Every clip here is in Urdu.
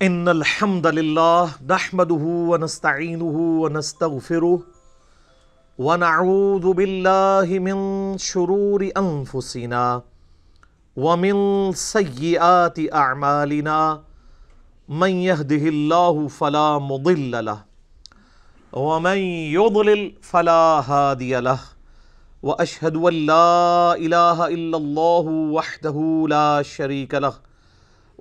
ان الحمد للہ نحمده ونستعینه ونستغفره ونعوذ باللہ من شرور انفسنا ومن سیئات اعمالنا من يهده الله فلا مضل له ومن يضلل فلا هادي له واشهد ان لا اله الا الله وحده لا شريك له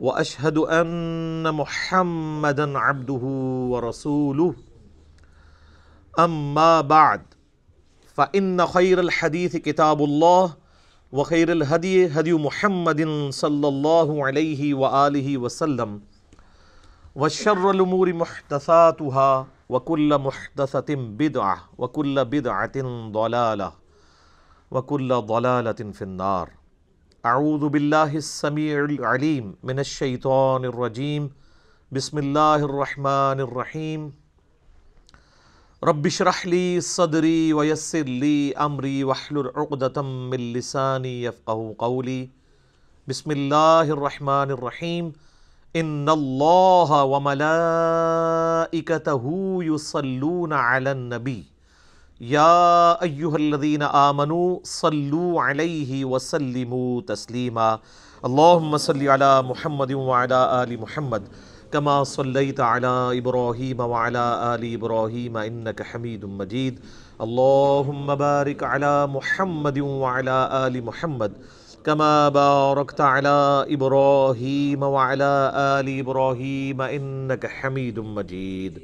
واشهد ان محمدا عبده ورسوله اما بعد فان خير الحديث كتاب الله وخير الهدي هدي محمد صلى الله عليه واله وسلم وشر الامور محدثاتها وكل محدثة بدعة وكل بدعة ضلالة وكل ضلالة في النار. اعوذ باللہ السمیع العلیم من الشیطان الرجیم بسم اللہ الرحمن الرحیم رب اشرح لی صدری ویسر لی امری واحلل عقدۃ من لسانی یفقہوا قولی. بسم اللہ الرحمن الرحیم ان اللہ وملائکتہ یصلون علی النبی یا ایہا الذین آمنوا صلوا علیہ وسلموا تسلیما. اللہم صلی علی محمد وعلی آل محمد کما صلیت علی ابراہیم وعلی آل ابراہیم انک حمید مجید. اللہم بارک علی محمد وعلی آل محمد کما بارکت علی ابراہیم وعلی آل ابراہیم انک حمید مجید.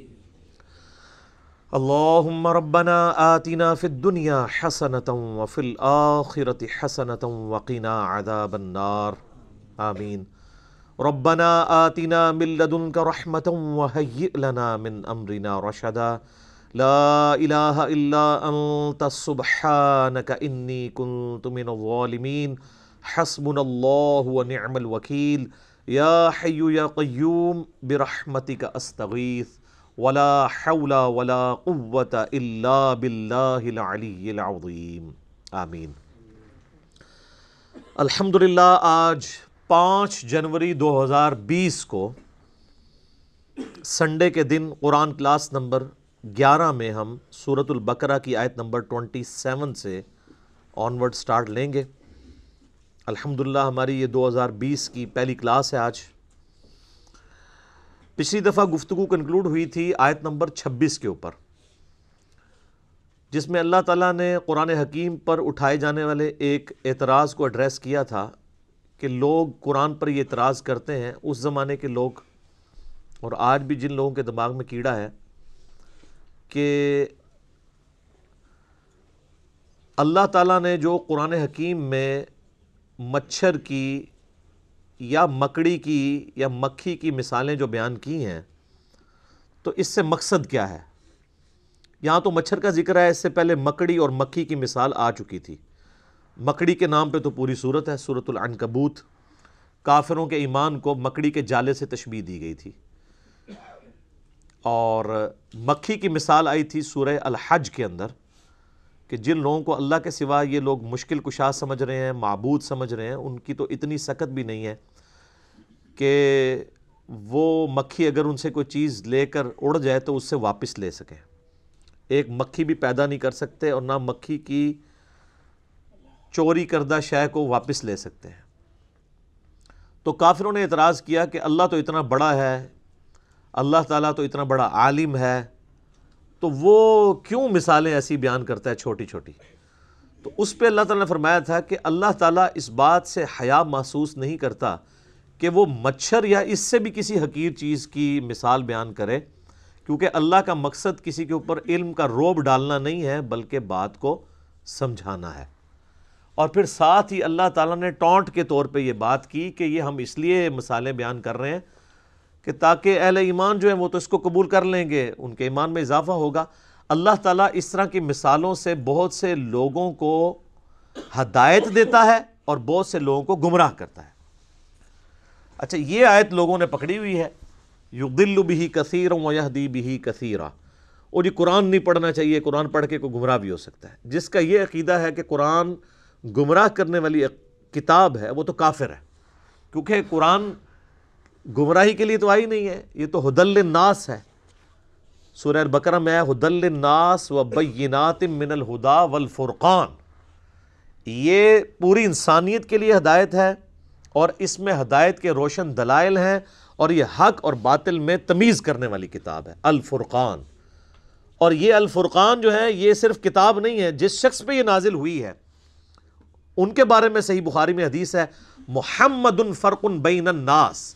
اللہم ربنا آتنا فی الدنیا حسنة وفی الآخرة حسنة وقنا عذاب النار آمین. ربنا آتنا من لدنک رحمة وہیئ لنا من امرنا رشدا. لا الہ الا انت سبحانک انی کنت من الظالمین. حسبنا اللہ ونعم الوکیل. یا حی یا قیوم برحمتک استغیث ولا حول ولا قوة الا باللہ العلی العظیم آمین. الحمدللہ آج 5 جنوری 2020 کو سنڈے کے دن قرآن کلاس نمبر 11 میں ہم سورۃ البقرہ کی آیت نمبر 27 سے آنورڈ سٹارٹ لیں گے. الحمدللہ ہماری یہ 2020 کی پہلی کلاس ہے آج. پچھلی دفعہ گفتگو کنکلوڈ ہوئی تھی آیت نمبر 26 کے اوپر، جس میں اللہ تعالیٰ نے قرآن حکیم پر اٹھائے جانے والے ایک اعتراض کو ایڈریس کیا تھا کہ لوگ قرآن پر یہ اعتراض کرتے ہیں، اس زمانے کے لوگ اور آج بھی جن لوگوں کے دماغ میں کیڑا ہے، کہ اللہ تعالیٰ نے جو قرآن حکیم میں مچھر کی یا مکڑی کی یا مکھی کی مثالیں جو بیان کی ہیں، تو اس سے مقصد کیا ہے؟ یہاں تو مچھر کا ذکر ہے، اس سے پہلے مکڑی اور مکھی کی مثال آ چکی تھی. مکڑی کے نام پہ تو پوری صورت ہے، سورۃ العنکبوت. کافروں کے ایمان کو مکڑی کے جالے سے تشبیہ دی گئی تھی. اور مکھی کی مثال آئی تھی سورہ الحج کے اندر، کہ جن لوگوں کو اللہ کے سوا یہ لوگ مشکل کشا سمجھ رہے ہیں، معبود سمجھ رہے ہیں، ان کی تو اتنی سکت بھی نہیں ہے کہ وہ مکھی اگر ان سے کوئی چیز لے کر اڑ جائے تو اس سے واپس لے سکیں. ایک مکھی بھی پیدا نہیں کر سکتے اور نہ مکھی کی چوری کردہ شے کو واپس لے سکتے ہیں. تو کافروں نے اعتراض کیا کہ اللہ تو اتنا بڑا ہے، اللہ تعالیٰ تو اتنا بڑا عالم ہے، تو وہ کیوں مثالیں ایسی بیان کرتا ہے چھوٹی چھوٹی؟ تو اس پہ اللہ تعالیٰ نے فرمایا تھا کہ اللہ تعالیٰ اس بات سے حیا محسوس نہیں کرتا کہ وہ مچھر یا اس سے بھی کسی حقیر چیز کی مثال بیان کرے، کیونکہ اللہ کا مقصد کسی کے اوپر علم کا روب ڈالنا نہیں ہے بلکہ بات کو سمجھانا ہے. اور پھر ساتھ ہی اللہ تعالیٰ نے ٹونٹ کے طور پہ یہ بات کی کہ یہ ہم اس لیے مثالیں بیان کر رہے ہیں کہ تاکہ اہل ایمان جو ہیں وہ تو اس کو قبول کر لیں گے، ان کے ایمان میں اضافہ ہوگا. اللہ تعالیٰ اس طرح کی مثالوں سے بہت سے لوگوں کو ہدایت دیتا ہے اور بہت سے لوگوں کو گمراہ کرتا ہے. اچھا، یہ آیت لوگوں نے پکڑی ہوئی ہے، یضل بہ کثیرا ویہدی بہ کثیرا. اور یہ قرآن نہیں پڑھنا چاہیے، قرآن پڑھ کے کوئی گمراہ بھی ہو سکتا ہے. جس کا یہ عقیدہ ہے کہ قرآن گمراہ کرنے والی کتاب ہے وہ تو کافر ہے، کیونکہ قرآن گمراہی کے لیے تو آئی نہیں ہے، یہ تو ہدی للناس ہے۔ سورہ البقرہ میں ہدی للناس وبینات من الہدی والفرقان، یہ پوری انسانیت کے لیے ہدایت ہے، اور اس میں ہدایت کے روشن دلائل ہیں، اور یہ حق اور باطل میں تمیز کرنے والی کتاب ہے، الفرقان۔ اور یہ الفرقان جو ہے یہ صرف کتاب نہیں ہے، جس شخص پہ یہ نازل ہوئی ہے ان کے بارے میں صحیح بخاری میں حدیث ہے، محمد فرق بین الناس،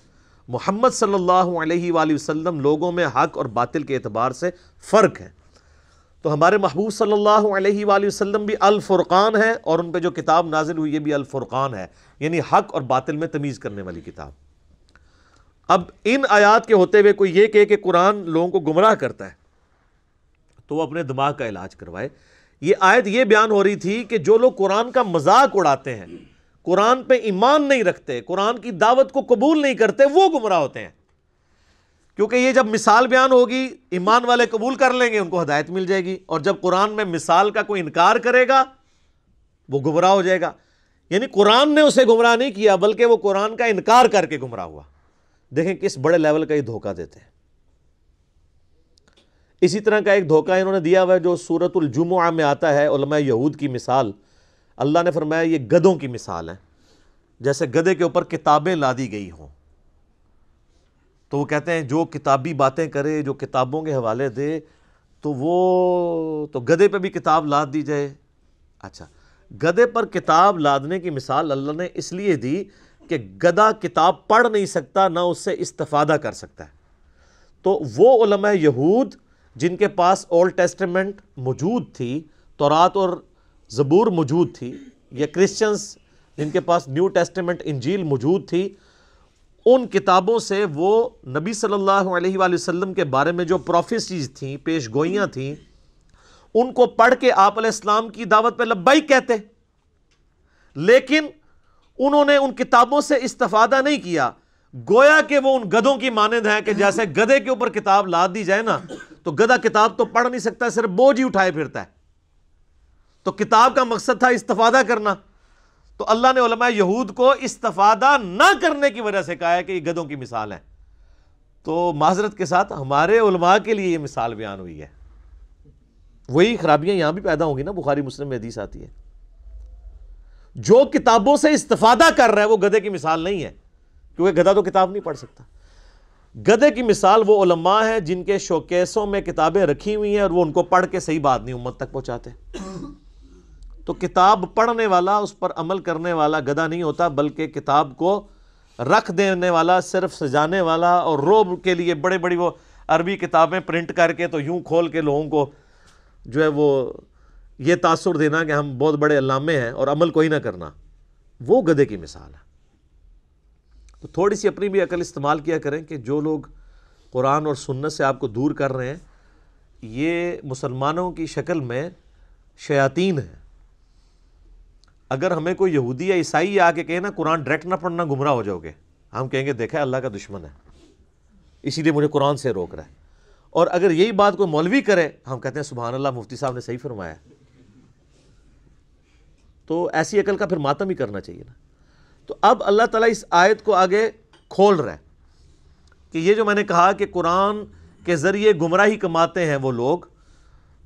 محمد صلی اللہ علیہ وآلہ وسلم لوگوں میں حق اور باطل کے اعتبار سے فرق ہے۔ تو ہمارے محبوب صلی اللہ علیہ وآلہ وسلم بھی الفرقان ہے، اور ان پہ جو کتاب نازل ہوئی یہ بھی الفرقان ہے، یعنی حق اور باطل میں تمیز کرنے والی کتاب۔ اب ان آیات کے ہوتے ہوئے کوئی یہ کہے کہ قرآن لوگوں کو گمراہ کرتا ہے تو وہ اپنے دماغ کا علاج کروائے۔ یہ آیت یہ بیان ہو رہی تھی کہ جو لوگ قرآن کا مذاق اڑاتے ہیں، قرآن پہ ایمان نہیں رکھتے، قرآن کی دعوت کو قبول نہیں کرتے، وہ گمراہ ہوتے ہیں، کیونکہ یہ جب مثال بیان ہوگی ایمان والے قبول کر لیں گے، ان کو ہدایت مل جائے گی، اور جب قرآن میں مثال کا کوئی انکار کرے گا وہ گمراہ ہو جائے گا۔ یعنی قرآن نے اسے گمراہ نہیں کیا بلکہ وہ قرآن کا انکار کر کے گمراہ ہوا۔ دیکھیں کس بڑے لیول کا یہ دھوکہ دیتے ہیں۔ اسی طرح کا ایک دھوکہ انہوں نے دیا ہوا ہے جو سورۃ الجمعہ میں آتا ہے، علماء یہود کی مثال، اللہ نے فرمایا یہ گدھوں کی مثال ہے، جیسے گدھے کے اوپر کتابیں لادی گئی ہوں۔ تو وہ کہتے ہیں جو کتابی باتیں کرے، جو کتابوں کے حوالے دے، تو وہ تو گدھے پہ بھی کتاب لاد دی جائے۔ اچھا، گدھے پر کتاب لادنے کی مثال اللہ نے اس لیے دی کہ گدھا کتاب پڑھ نہیں سکتا، نہ اس سے استفادہ کر سکتا ہے۔ تو وہ علماء یہود جن کے پاس اولڈ ٹیسٹمنٹ موجود تھی، تورات اور زبور موجود تھی، یا کرسچنز جن کے پاس نیو ٹیسٹمنٹ انجیل موجود تھی، ان کتابوں سے وہ نبی صلی اللہ علیہ وآلہ وسلم کے بارے میں جو پروفیسیز تھیں، پیش گوئیاں تھیں، ان کو پڑھ کے آپ علیہ السلام کی دعوت پہ لبیک کہتے، لیکن انہوں نے ان کتابوں سے استفادہ نہیں کیا، گویا کہ وہ ان گدھوں کی مانند ہیں کہ جیسے گدھے کے اوپر کتاب لاد دی جائے نا، تو گدھا کتاب تو پڑھ نہیں سکتا، صرف بوجھ ہی اٹھائے پھرتا ہے۔ تو کتاب کا مقصد تھا استفادہ کرنا، تو اللہ نے علماء یہود کو استفادہ نہ کرنے کی وجہ سے کہا ہے کہ یہ گدھوں کی مثال ہے۔ تو معذرت کے ساتھ ہمارے علماء کے لیے یہ مثال بیان ہوئی ہے، وہی خرابیاں یہاں بھی پیدا ہوں گی نا، بخاری مسلم میں حدیث آتی ہے۔ جو کتابوں سے استفادہ کر رہا ہے وہ گدھے کی مثال نہیں ہے، کیونکہ گدھا تو کتاب نہیں پڑھ سکتا۔ گدھے کی مثال وہ علماء ہیں جن کے شوکیسوں میں کتابیں رکھی ہوئی ہیں اور وہ ان کو پڑھ کے صحیح بات نہیں امت تک پہنچاتے۔ تو کتاب پڑھنے والا، اس پر عمل کرنے والا گدھا نہیں ہوتا، بلکہ کتاب کو رکھ دینے والا، صرف سجانے والا، اور روب کے لیے بڑے بڑی وہ عربی کتابیں پرنٹ کر کے تو یوں کھول کے لوگوں کو جو ہے وہ یہ تاثر دینا کہ ہم بہت بڑے علامے ہیں اور عمل کوئی نہ کرنا، وہ گدھے کی مثال ہے۔ تو تھوڑی سی اپنی بھی عقل استعمال کیا کریں کہ جو لوگ قرآن اور سنت سے آپ کو دور کر رہے ہیں یہ مسلمانوں کی شکل میں شیاطین ہیں۔ اگر ہمیں کوئی یہودی یا عیسائی آ کے کہے نا قرآن ڈائریکٹ نہ پڑھنا گمراہ ہو جاؤ گے، ہم کہیں گے دیکھا اللہ کا دشمن ہے، اسی لیے مجھے قرآن سے روک رہا ہے۔ اور اگر یہی بات کوئی مولوی کرے ہم کہتے ہیں سبحان اللہ، مفتی صاحب نے صحیح فرمایا۔ تو ایسی عقل کا پھر ماتم ہی کرنا چاہیے نا۔ تو اب اللہ تعالیٰ اس آیت کو آگے کھول رہا ہے کہ یہ جو میں نے کہا کہ قرآن کے ذریعے گمراہی کماتے ہیں وہ لوگ،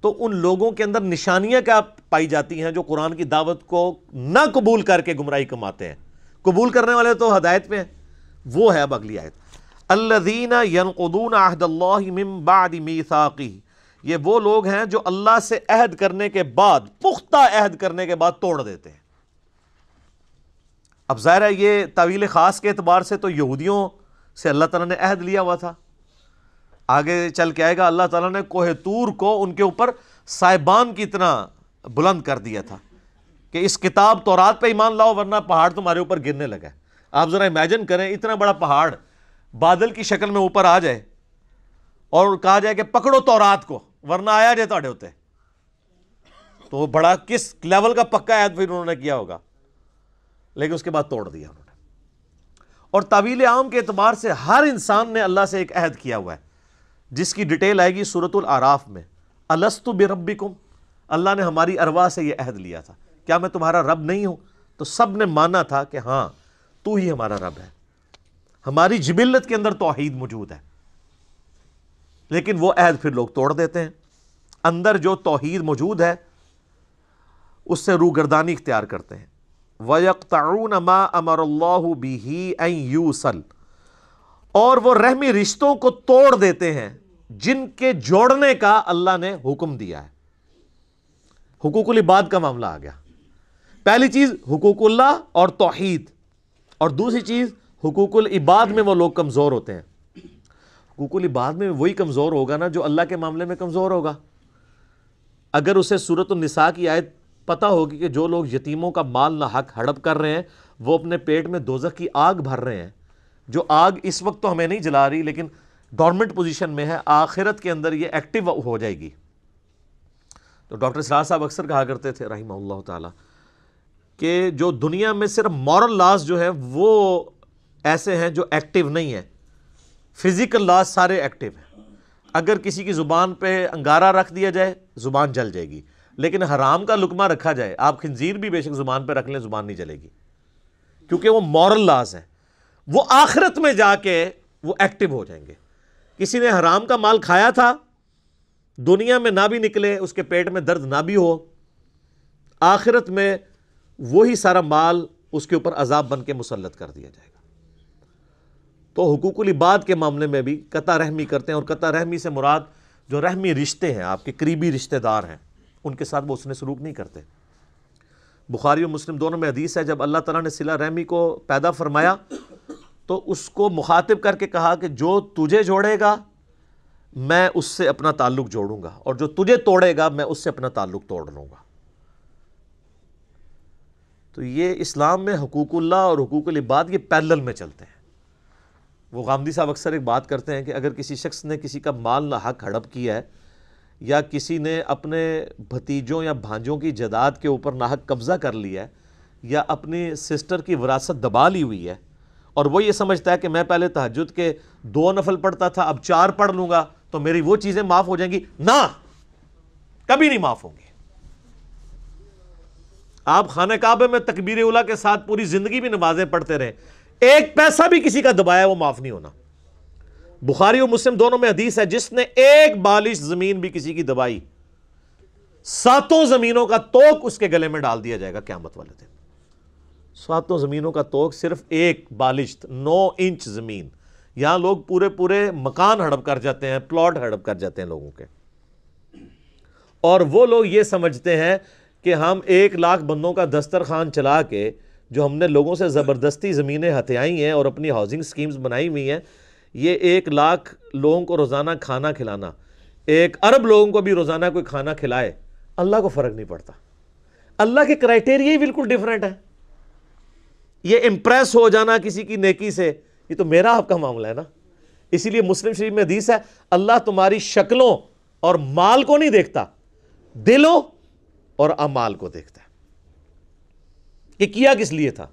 تو ان لوگوں کے اندر نشانیاں کیا پائی جاتی ہیں جو قرآن کی دعوت کو نہ قبول کر کے گمراہی کماتے ہیں؟ قبول کرنے والے تو ہدایت پہ ہیں، وہ ہے اب اگلی آیت، الذین ینقضون عہد اللہ من بعد میثاقہ، یہ وہ لوگ ہیں جو اللہ سے عہد کرنے کے بعد، پختہ عہد کرنے کے بعد توڑ دیتے ہیں۔ اب ظاہر ہے یہ تعویل خاص کے اعتبار سے تو یہودیوں سے اللہ تعالیٰ نے عہد لیا ہوا تھا، آگے چل کے آئے گا اللہ تعالیٰ نے کوہ طور کو ان کے اوپر سائبان کی طرح بلند کر دیا تھا کہ اس کتاب تورات پہ ایمان لاؤ ورنہ پہاڑ تمہارے اوپر گرنے لگا ہے۔ آپ ذرا امیجن کریں اتنا بڑا پہاڑ بادل کی شکل میں اوپر آ جائے اور کہا جائے کہ پکڑو تورات کو ورنہ آیا جائے تھوڑے ہوتے، تو وہ بڑا کس لیول کا پکا عہد پھر انہوں نے کیا ہوگا، لیکن اس کے بعد توڑ دیا انہوں نے۔ اور تعویل عام کے اعتبار سے ہر انسان نے اللہ سے ایک عہد کیا ہوا ہے جس کی ڈیٹیل آئے گی سورۃ الاعراف میں، الست بربکم، اللہ نے ہماری ارواح سے یہ عہد لیا تھا، کیا میں تمہارا رب نہیں ہوں؟ تو سب نے مانا تھا کہ ہاں تو ہی ہمارا رب ہے۔ ہماری جبلت کے اندر توحید موجود ہے، لیکن وہ عہد پھر لوگ توڑ دیتے ہیں۔ اندر جو توحید موجود ہے اس سے روگردانی اختیار کرتے ہیں۔ وَيَقْطَعُونَ مَا أَمَرَ اللَّهُ بِهِ أَن يُوصَلَ، اور وہ رحمی رشتوں کو توڑ دیتے ہیں جن کے جوڑنے کا اللہ نے حکم دیا ہے۔ حقوق العباد کا معاملہ آ گیا۔ پہلی چیز حقوق اللہ اور توحید، اور دوسری چیز حقوق العباد میں وہ لوگ کمزور ہوتے ہیں۔ حقوق العباد میں وہی کمزور ہوگا نا جو اللہ کے معاملے میں کمزور ہوگا۔ اگر اسے سورۃ النساء کی آیت پتہ ہوگی کہ جو لوگ یتیموں کا مال نہ حق ہڑپ کر رہے ہیں وہ اپنے پیٹ میں دوزخ کی آگ بھر رہے ہیں، جو آگ اس وقت تو ہمیں نہیں جلا رہی لیکن ڈورمنٹ پوزیشن میں ہے، آخرت کے اندر یہ ایکٹیو ہو جائے گی۔ تو ڈاکٹر سراج صاحب اکثر کہا کرتے تھے رحمہ اللہ تعالی کہ جو دنیا میں صرف مورل لاز جو ہیں وہ ایسے ہیں جو ایکٹیو نہیں ہیں، فزیکل لاز سارے ایکٹیو ہیں۔ اگر کسی کی زبان پہ انگارہ رکھ دیا جائے زبان جل جائے گی، لیکن حرام کا لقمہ رکھا جائے، آپ خنزیر بھی بے شک زبان پہ رکھ لیں زبان نہیں جلے گی، کیونکہ وہ مورل لاز ہیں۔ وہ آخرت میں جا کے وہ ایکٹیو ہو جائیں گے۔ کسی نے حرام کا مال کھایا تھا، دنیا میں نہ بھی نکلے، اس کے پیٹ میں درد نہ بھی ہو، آخرت میں وہی سارا مال اس کے اوپر عذاب بن کے مسلط کر دیا جائے گا۔ تو حقوق العباد کے معاملے میں بھی قطع رحمی کرتے ہیں، اور قطع رحمی سے مراد جو رحمی رشتے ہیں، آپ کے قریبی رشتہ دار ہیں، ان کے ساتھ وہ اس نے سلوک نہیں کرتے۔ بخاری و مسلم دونوں میں حدیث ہے، جب اللہ تعالیٰ نے صلہ رحمی کو پیدا فرمایا تو اس کو مخاطب کر کے کہا کہ جو تجھے جوڑے گا میں اس سے اپنا تعلق جوڑوں گا، اور جو تجھے توڑے گا میں اس سے اپنا تعلق توڑ لوں گا۔ تو یہ اسلام میں حقوق اللہ اور حقوق العباد یہ پیرلل میں چلتے ہیں۔ وہ غامدی صاحب اکثر ایک بات کرتے ہیں کہ اگر کسی شخص نے کسی کا مال نہ حق ہڑپ کیا ہے، یا کسی نے اپنے بھتیجوں یا بھانجوں کی جائیداد کے اوپر ناحق قبضہ کر لیا ہے، یا اپنی سسٹر کی وراثت دبا لی ہوئی ہے، اور وہ یہ سمجھتا ہے کہ میں پہلے تہجد کے 2 نفل پڑھتا تھا اب 4 پڑھ لوں گا تو میری وہ چیزیں معاف ہو جائیں گی، نہ، کبھی نہیں معاف ہوں گی۔ آپ خانہ کعبہ میں تکبیر اولیٰ کے ساتھ پوری زندگی بھی نمازیں پڑھتے رہیں، ایک پیسہ بھی کسی کا دبایا وہ معاف نہیں ہونا۔ بخاری و مسلم دونوں میں حدیث ہے، جس نے ایک بالش زمین بھی کسی کی دبائی 7 زمینوں کا توق اس کے گلے میں ڈال دیا جائے گا قیامت والے دن۔ 7 زمینوں کا توق صرف ایک بالش، 9 انچ زمین۔ یہاں لوگ پورے مکان ہڑپ کر جاتے ہیں، پلاٹ ہڑپ کر جاتے ہیں لوگوں کے، اور وہ لوگ یہ سمجھتے ہیں کہ ہم 1 لاکھ بندوں کا دسترخوان چلا کے جو ہم نے لوگوں سے زبردستی زمینیں ہتھیائی ہیں اور اپنی ہاؤسنگ سکیمز بنائی ہوئی ہیں، یہ 1 لاکھ لوگوں کو روزانہ کھانا کھلانا، 1 ارب لوگوں کو بھی روزانہ کوئی کھانا کھلائے، اللہ کو فرق نہیں پڑتا۔ اللہ کے کرائٹیریا ہی بالکل ڈیفرنٹ ہے۔ یہ امپریس ہو جانا کسی کی نیکی سے، یہ تو میرا آپ کا معاملہ ہے نا۔ اسی لیے مسلم شریف میں حدیث ہے، اللہ تمہاری شکلوں اور مال کو نہیں دیکھتا، دلوں اور اعمال کو دیکھتا ہے کہ کیا کس لیے تھا۔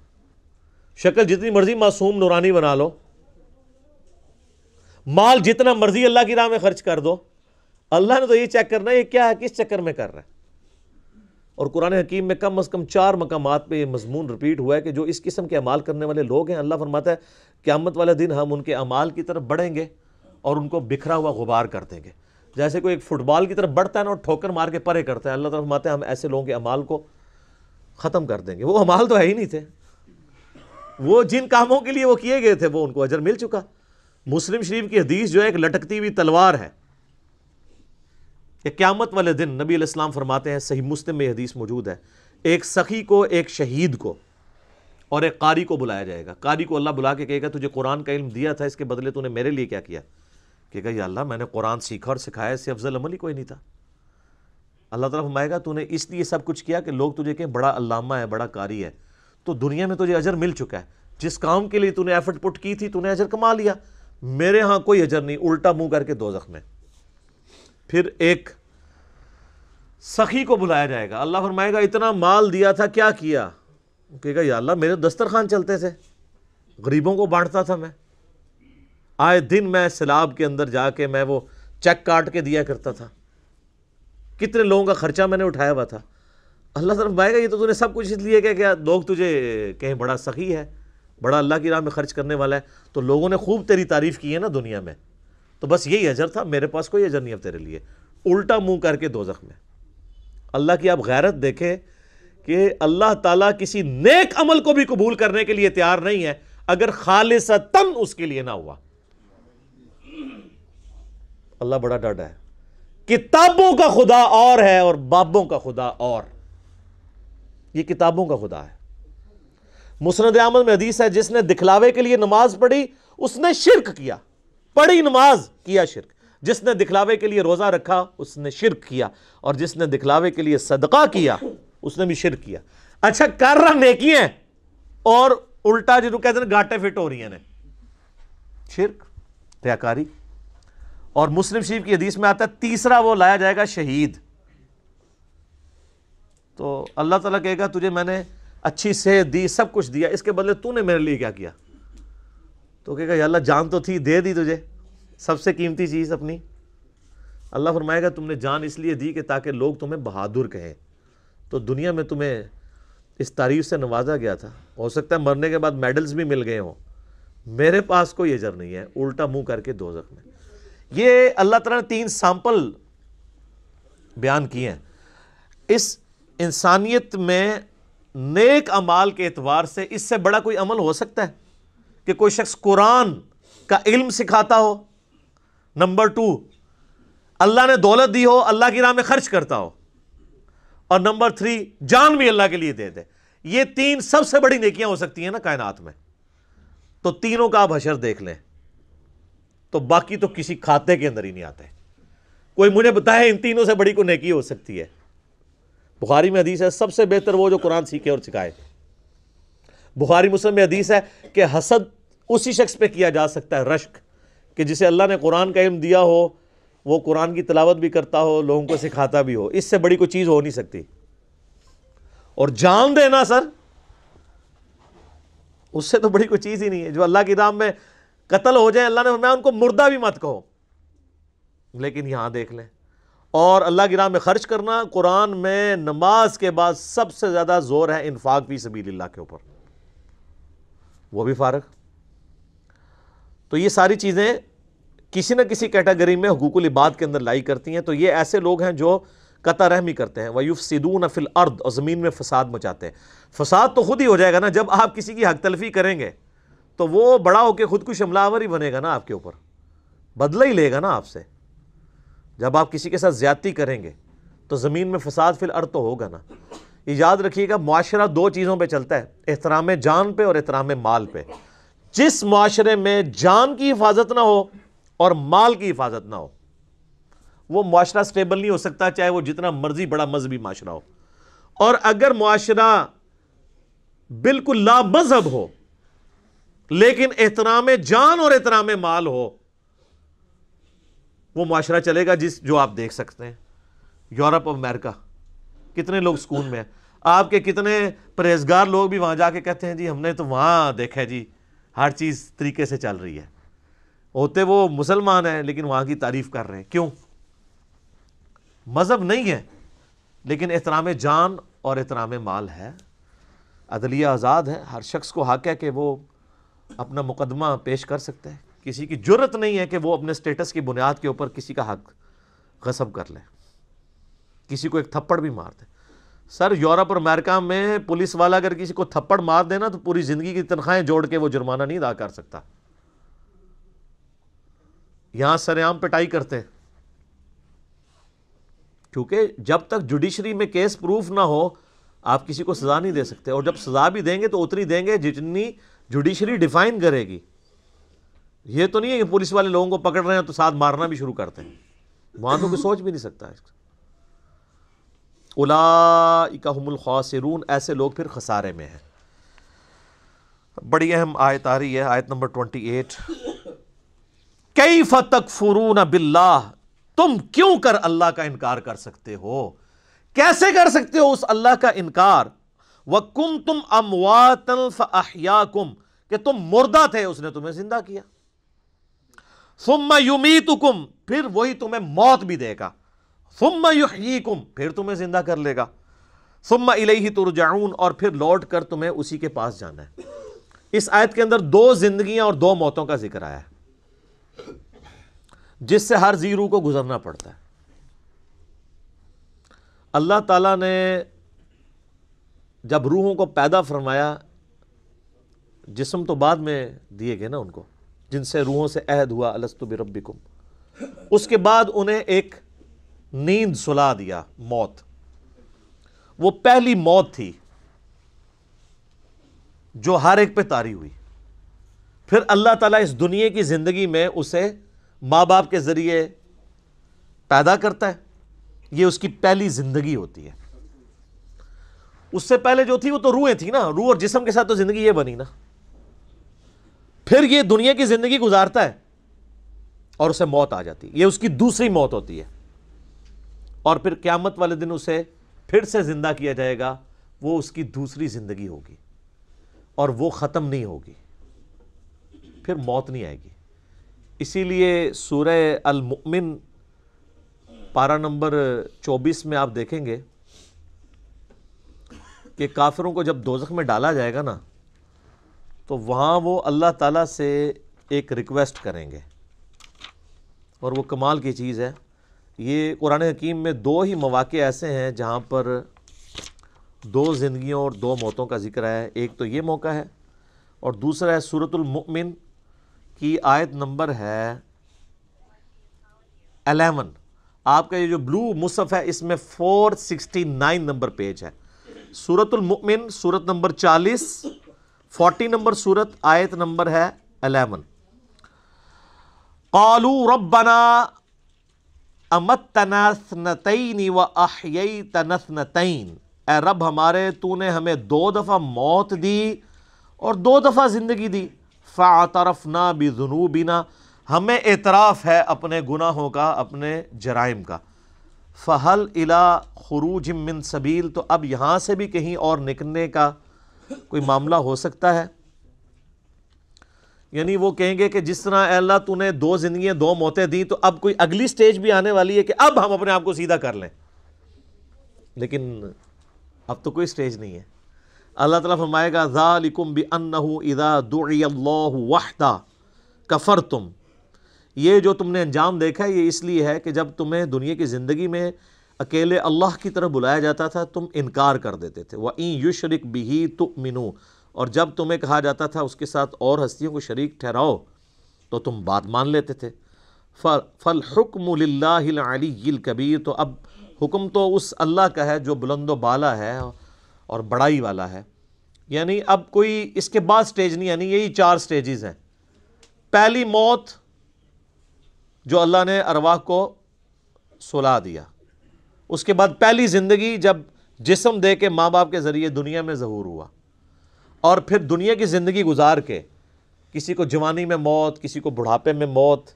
شکل جتنی مرضی معصوم نورانی بنا لو، مال جتنا مرضی اللہ کی راہ میں خرچ کر دو، اللہ نے تو یہ چیک کرنا ہے یہ کیا ہے، کس چکر میں کر رہا ہے۔ اور قرآن حکیم میں کم از کم 4 مقامات پہ یہ مضمون ریپیٹ ہوا ہے کہ جو اس قسم کے اعمال کرنے والے لوگ ہیں، اللہ فرماتا ہے قیامت والے دن ہم ان کے اعمال کی طرف بڑھیں گے اور ان کو بکھرا ہوا غبار کر دیں گے۔ جیسے کوئی ایک فٹ بال کی طرف بڑھتا ہے نا اور ٹھوکر مار کے پرے کرتا ہے، اللہ تعالیٰ فرماتا ہے ہم ایسے لوگوں کے اعمال کو ختم کر دیں گے۔ وہ اعمال تو ہے ہی نہیں تھے، وہ جن کاموں کے لیے وہ کیے گئے تھے وہ ان کو اجر مل چکا۔ مسلم شریف کی حدیث جو ہے ایک لٹکتی ہوئی تلوار ہے کہ قیامت والے دن نبی علیہ السلام فرماتے ہیں، صحیح مسلم میں حدیث موجود ہے، ایک سخی کو، ایک شہید کو اور ایک قاری کو بلایا جائے گا۔ قاری کو اللہ بلا کے کہے گا تجھے قرآن کا علم دیا تھا، اس کے بدلے تو نے میرے لیے کیا کیا؟ کہے گا یا اللہ میں نے قرآن سیکھا اور سکھایا، اس سے افضل عمل ہی کوئی نہیں تھا۔ اللہ تعالیٰ فرمائے گا تو نے اس لیے سب کچھ کیا کہ لوگ تجھے کہیں بڑا علامہ ہے، بڑا قاری ہے، تو دنیا میں تجھے اجر مل چکا ہے، جس کام کے لیے تو نے ایفرٹ پٹ کی تھی تو نے اجر کما لیا، میرے ہاں کوئی اجر نہیں، الٹا منہ کر کے دوزخ میں۔ پھر ایک سخی کو بلایا جائے گا، اللہ فرمائے گا اتنا مال دیا تھا کیا کیا؟ کہے گا یا اللہ میرے دسترخوان چلتے تھے، غریبوں کو بانٹتا تھا، میں آئے دن میں سیلاب کے اندر جا کے میں وہ چیک کاٹ کے دیا کرتا تھا، کتنے لوگوں کا خرچہ میں نے اٹھایا ہوا تھا۔ اللہ تعالیٰ فرمائے گا یہ تو نے سب کچھ اس لیے کہ کیا لوگ تجھے کہیں بڑا سخی ہے، بڑا اللہ کی راہ میں خرچ کرنے والا ہے، تو لوگوں نے خوب تیری تعریف کی ہے نا دنیا میں، تو بس یہی اجر تھا، میرے پاس کوئی اجر نہیں ہے تیرے لیے، الٹا منہ کر کے دوزخ میں۔ اللہ کی آپ غیرت دیکھیں کہ اللہ تعالیٰ کسی نیک عمل کو بھی قبول کرنے کے لیے تیار نہیں ہے اگر خالصتاً اس کے لیے نہ ہوا۔ اللہ بڑا ڈاڈا ہے، کتابوں کا خدا اور ہے اور بابوں کا خدا اور، یہ کتابوں کا خدا ہے۔ مسند احمد میں حدیث ہے، جس نے دکھلاوے کے لیے نماز پڑھی اس نے شرک کیا، پڑھی نماز کیا شرک، جس نے دکھلاوے کے لیے روزہ رکھا اس نے شرک کیا، اور جس نے دکھلاوے کے لیے صدقہ کیا اس نے بھی شرک کیا۔ اچھا کر رہا نیکی ہے اور الٹا جنہوں کہتے ہیں گاٹے فٹ ہو رہی ہیں، شرک، ریاکاری۔ اور مسلم شریف کی حدیث میں آتا ہے تیسرا وہ لایا جائے گا شہید، تو اللہ تعالیٰ کہے گا تجھے میں نے اچھی صحت دی، سب کچھ دیا، اس کے بدلے تو نے میرے لیے کیا کیا؟ تو کہے گا یا اللہ جان تو تھی، دے دی تجھے سب سے قیمتی چیز اپنی۔ اللہ فرمائے گا تم نے جان اس لیے دی کہ تاکہ لوگ تمہیں بہادر کہیں، تو دنیا میں تمہیں اس تعریف سے نوازا گیا تھا، ہو سکتا ہے مرنے کے بعد میڈلز بھی مل گئے ہوں، میرے پاس کوئی اجر نہیں ہے، الٹا منہ کر کے دوزخ میں۔ یہ اللہ تعالیٰ نے 3 سیمپل بیان کیے ہیں۔ اس انسانیت میں نیک اعمال کے اعتبار سے اس سے بڑا کوئی عمل ہو سکتا ہے کہ کوئی شخص قرآن کا علم سکھاتا ہو، نمبر 2 اللہ نے دولت دی ہو، اللہ کی راہ میں خرچ کرتا ہو، اور نمبر 3 جان بھی اللہ کے لیے دے دے۔ یہ 3 سب سے بڑی نیکیاں ہو سکتی ہیں نا کائنات میں، تو تینوں کا آپ حشر دیکھ لیں تو باقی تو کسی کھاتے کے اندر ہی نہیں آتے۔ کوئی مجھے بتائے ان تینوں سے بڑی کوئی نیکی ہو سکتی ہے؟ بخاری میں حدیث ہے سب سے بہتر وہ جو قرآن سیکھے اور سکھائے۔ بخاری مسلم میں حدیث ہے کہ حسد اسی شخص پہ کیا جا سکتا ہے، رشک، کہ جسے اللہ نے قرآن کا علم دیا ہو، وہ قرآن کی تلاوت بھی کرتا ہو، لوگوں کو سکھاتا بھی ہو، اس سے بڑی کوئی چیز ہو نہیں سکتی۔ اور جان دینا سر، اس سے تو بڑی کوئی چیز ہی نہیں ہے۔ جو اللہ کی راہ میں قتل ہو جائیں، اللہ نے فرمایا ان کو مردہ بھی مت کہو، لیکن یہاں دیکھ لیں۔ اور اللہ کی راہ میں خرچ کرنا، قرآن میں نماز کے بعد سب سے زیادہ زور ہے انفاق فی سبیل اللہ کے اوپر، وہ بھی فارغ۔ تو یہ ساری چیزیں کسی نہ کسی کیٹیگری میں حقوق العباد کے اندر لائی کرتی ہیں۔ تو یہ ایسے لوگ ہیں جو قطع رحمی کرتے ہیں، وَيُفْسِدُونَ فِي الْأَرْضِ، اور زمین میں فساد مچاتے ہیں۔ فساد تو خود ہی ہو جائے گا نا، جب آپ کسی کی حق تلفی کریں گے تو وہ بڑا ہو کے خود کو حملہ آور ہی بنے گا نا، آپ کے اوپر بدلہ ہی لے گا نا آپ سے۔ جب آپ کسی کے ساتھ زیادتی کریں گے تو زمین میں فساد فی الارض تو ہوگا نا۔ یہ یاد رکھیے گا، معاشرہ 2 چیزوں پہ چلتا ہے، احترام جان پہ اور احترام مال پہ۔ جس معاشرے میں جان کی حفاظت نہ ہو اور مال کی حفاظت نہ ہو، وہ معاشرہ سٹیبل نہیں ہو سکتا، چاہے وہ جتنا مرضی بڑا مذہبی معاشرہ ہو۔ اور اگر معاشرہ بالکل لا مذہب ہو لیکن احترام جان اور احترام مال ہو، وہ معاشرہ چلے گا جو آپ دیکھ سکتے ہیں۔ یورپ اور امریکہ، کتنے لوگ سکون میں ہیں، آپ کے کتنے پرہیزگار لوگ بھی وہاں جا کے کہتے ہیں جی ہم نے تو وہاں دیکھا ہے جی ہر چیز طریقے سے چل رہی ہے۔ ہوتے وہ مسلمان ہیں لیکن وہاں کی تعریف کر رہے ہیں، کیوں؟ مذہب نہیں ہے لیکن احترام جان اور احترام مال ہے، عدلیہ آزاد ہے، ہر شخص کو حق ہے کہ وہ اپنا مقدمہ پیش کر سکتا ہے، کسی کی جرت نہیں ہے کہ وہ اپنے سٹیٹس کی بنیاد کے اوپر کسی کا حق غصب کر لے، کسی کو ایک تھپڑ بھی مار دے۔ سر یورپ اور امریکہ میں پولیس والا اگر کسی کو تھپڑ مار دینا تو پوری زندگی کی تنخواہیں جوڑ کے وہ جرمانہ نہیں ادا کر سکتا۔ یہاں سر عام پٹائی کرتے ہیں، کیونکہ جب تک جوڈیشری میں کیس پروف نہ ہو آپ کسی کو سزا نہیں دے سکتے، اور جب سزا بھی دیں گے تو اتنی دیں گے جتنی جوڈیشری ڈیفائن کرے گی۔ یہ تو نہیں ہے کہ پولیس والے لوگوں کو پکڑ رہے ہیں تو ساتھ مارنا بھی شروع کرتے ہیں، وہاں تو کوئی سوچ بھی نہیں سکتا۔ اولئک ھم الخاسرون، ایسے لوگ پھر خسارے میں ہیں۔ بڑی اہم آیت آ رہی ہے، آیت نمبر 28، کیف تکفرون باللہ، تم کیوں کر اللہ کا انکار کر سکتے ہو، کیسے کر سکتے ہو اس اللہ کا انکار؟ وَكُنْتُمْ أَمْوَاتًا فَأَحْيَاكُمْ، کہ تم مردہ تھے اس نے تمہیں زندہ کیا۔ ثُمَّ يُمِيتُكُمْ، پھر وہی تمہیں موت بھی دے گا۔ ثُمَّ يُحْيِيكُمْ، پھر تمہیں زندہ کر لے گا۔ ثُمَّ إِلَيْهِ تُرْجَعُونَ، اور پھر لوٹ کر تمہیں اسی کے پاس جانا ہے۔ اس آیت کے اندر 2 زندگیاں اور 2 موتوں کا ذکر آیا ہے جس سے ہر ذی روح کو گزرنا پڑتا ہے۔ اللہ تعالیٰ نے جب روحوں کو پیدا فرمایا، جسم تو بعد میں دیے گئے نا ان کو، جن سے روحوں سے عہد ہوا الستو بربکم، اس کے بعد انہیں ایک نیند سلا دیا، موت۔ وہ پہلی موت تھی جو ہر ایک پہ طاری ہوئی۔ پھر اللہ تعالیٰ اس دنیا کی زندگی میں اسے ماں باپ کے ذریعے پیدا کرتا ہے، یہ اس کی پہلی زندگی ہوتی ہے۔ اس سے پہلے جو تھی وہ تو روحیں تھی نا، روح اور جسم کے ساتھ تو زندگی یہ بنی نا۔ پھر یہ دنیا کی زندگی گزارتا ہے اور اسے موت آ جاتی ہے، یہ اس کی دوسری موت ہوتی ہے، اور پھر قیامت والے دن اسے پھر سے زندہ کیا جائے گا، وہ اس کی دوسری زندگی ہوگی اور وہ ختم نہیں ہوگی، پھر موت نہیں آئے گی۔ اسی لیے سورہ المؤمن پارہ نمبر 24 میں آپ دیکھیں گے کہ کافروں کو جب دوزخ میں ڈالا جائے گا نا، تو وہاں وہ اللہ تعالیٰ سے ایک ریکویسٹ کریں گے، اور وہ کمال کی چیز ہے۔ یہ قرآن حکیم میں 2 ہی مواقع ایسے ہیں جہاں پر 2 زندگیوں اور 2 موتوں کا ذکر ہے۔ ایک تو یہ موقع ہے، اور دوسرا ہے سورۃ المؤمن کی آیت نمبر ہے 11۔ آپ کا یہ جو بلو مصحف ہے اس میں 469 نمبر پیج ہے۔ سورۃ المؤمن، سورت نمبر 40، 40 نمبر سورت، آیت نمبر ہے 11۔ قالوا ربنا امتنا اثنتین واحییتنا اثنتین، اے رب ہمارے تو نے ہمیں 2 دفعہ موت دی اور 2 دفعہ زندگی دی، فاعترفنا بذنوبنا، ہمیں اعتراف ہے اپنے گناہوں کا، اپنے جرائم کا، فہل الی خروج من سبیل، تو اب یہاں سے بھی کہیں اور نکلنے کا کوئی معاملہ ہو سکتا ہے؟ یعنی وہ کہیں گے کہ جس طرح اے اللہ تو نے 2 زندگیاں 2 موتیں دی، تو اب کوئی اگلی سٹیج بھی آنے والی ہے کہ اب ہم اپنے آپ کو سیدھا کر لیں، لیکن اب تو کوئی سٹیج نہیں ہے۔ اللہ تعالیٰ فرمائے گا ذالکم بأنہ اذا دعی اللہ وحدہ کفرتم، یہ جو تم نے انجام دیکھا ہے یہ اس لیے ہے کہ جب تمہیں دنیا کی زندگی میں اکیلے اللہ کی طرف بلایا جاتا تھا تم انکار کر دیتے تھے، وَإِن يُشْرِكْ بِهِ تُؤْمِنُوا، اور جب تمہیں کہا جاتا تھا اس کے ساتھ اور ہستیوں کو شریک ٹھہراؤ تو تم بات مان لیتے تھے۔ فَالْحُكْمُ لِلَّهِ الْعَلِيِّ الْكَبِيرِ، تو اب حکم تو اس اللہ کا ہے جو بلند و بالا ہے اور بڑائی والا ہے۔ یعنی اب کوئی اس کے بعد سٹیج نہیں، یعنی یہی 4 سٹیجز ہیں۔ پہلی موت جو اللہ نے ارواح کو سلا دیا، اس کے بعد پہلی زندگی جب جسم دے کے ماں باپ کے ذریعے دنیا میں ظہور ہوا، اور پھر دنیا کی زندگی گزار کے کسی کو جوانی میں موت، کسی کو بڑھاپے میں موت،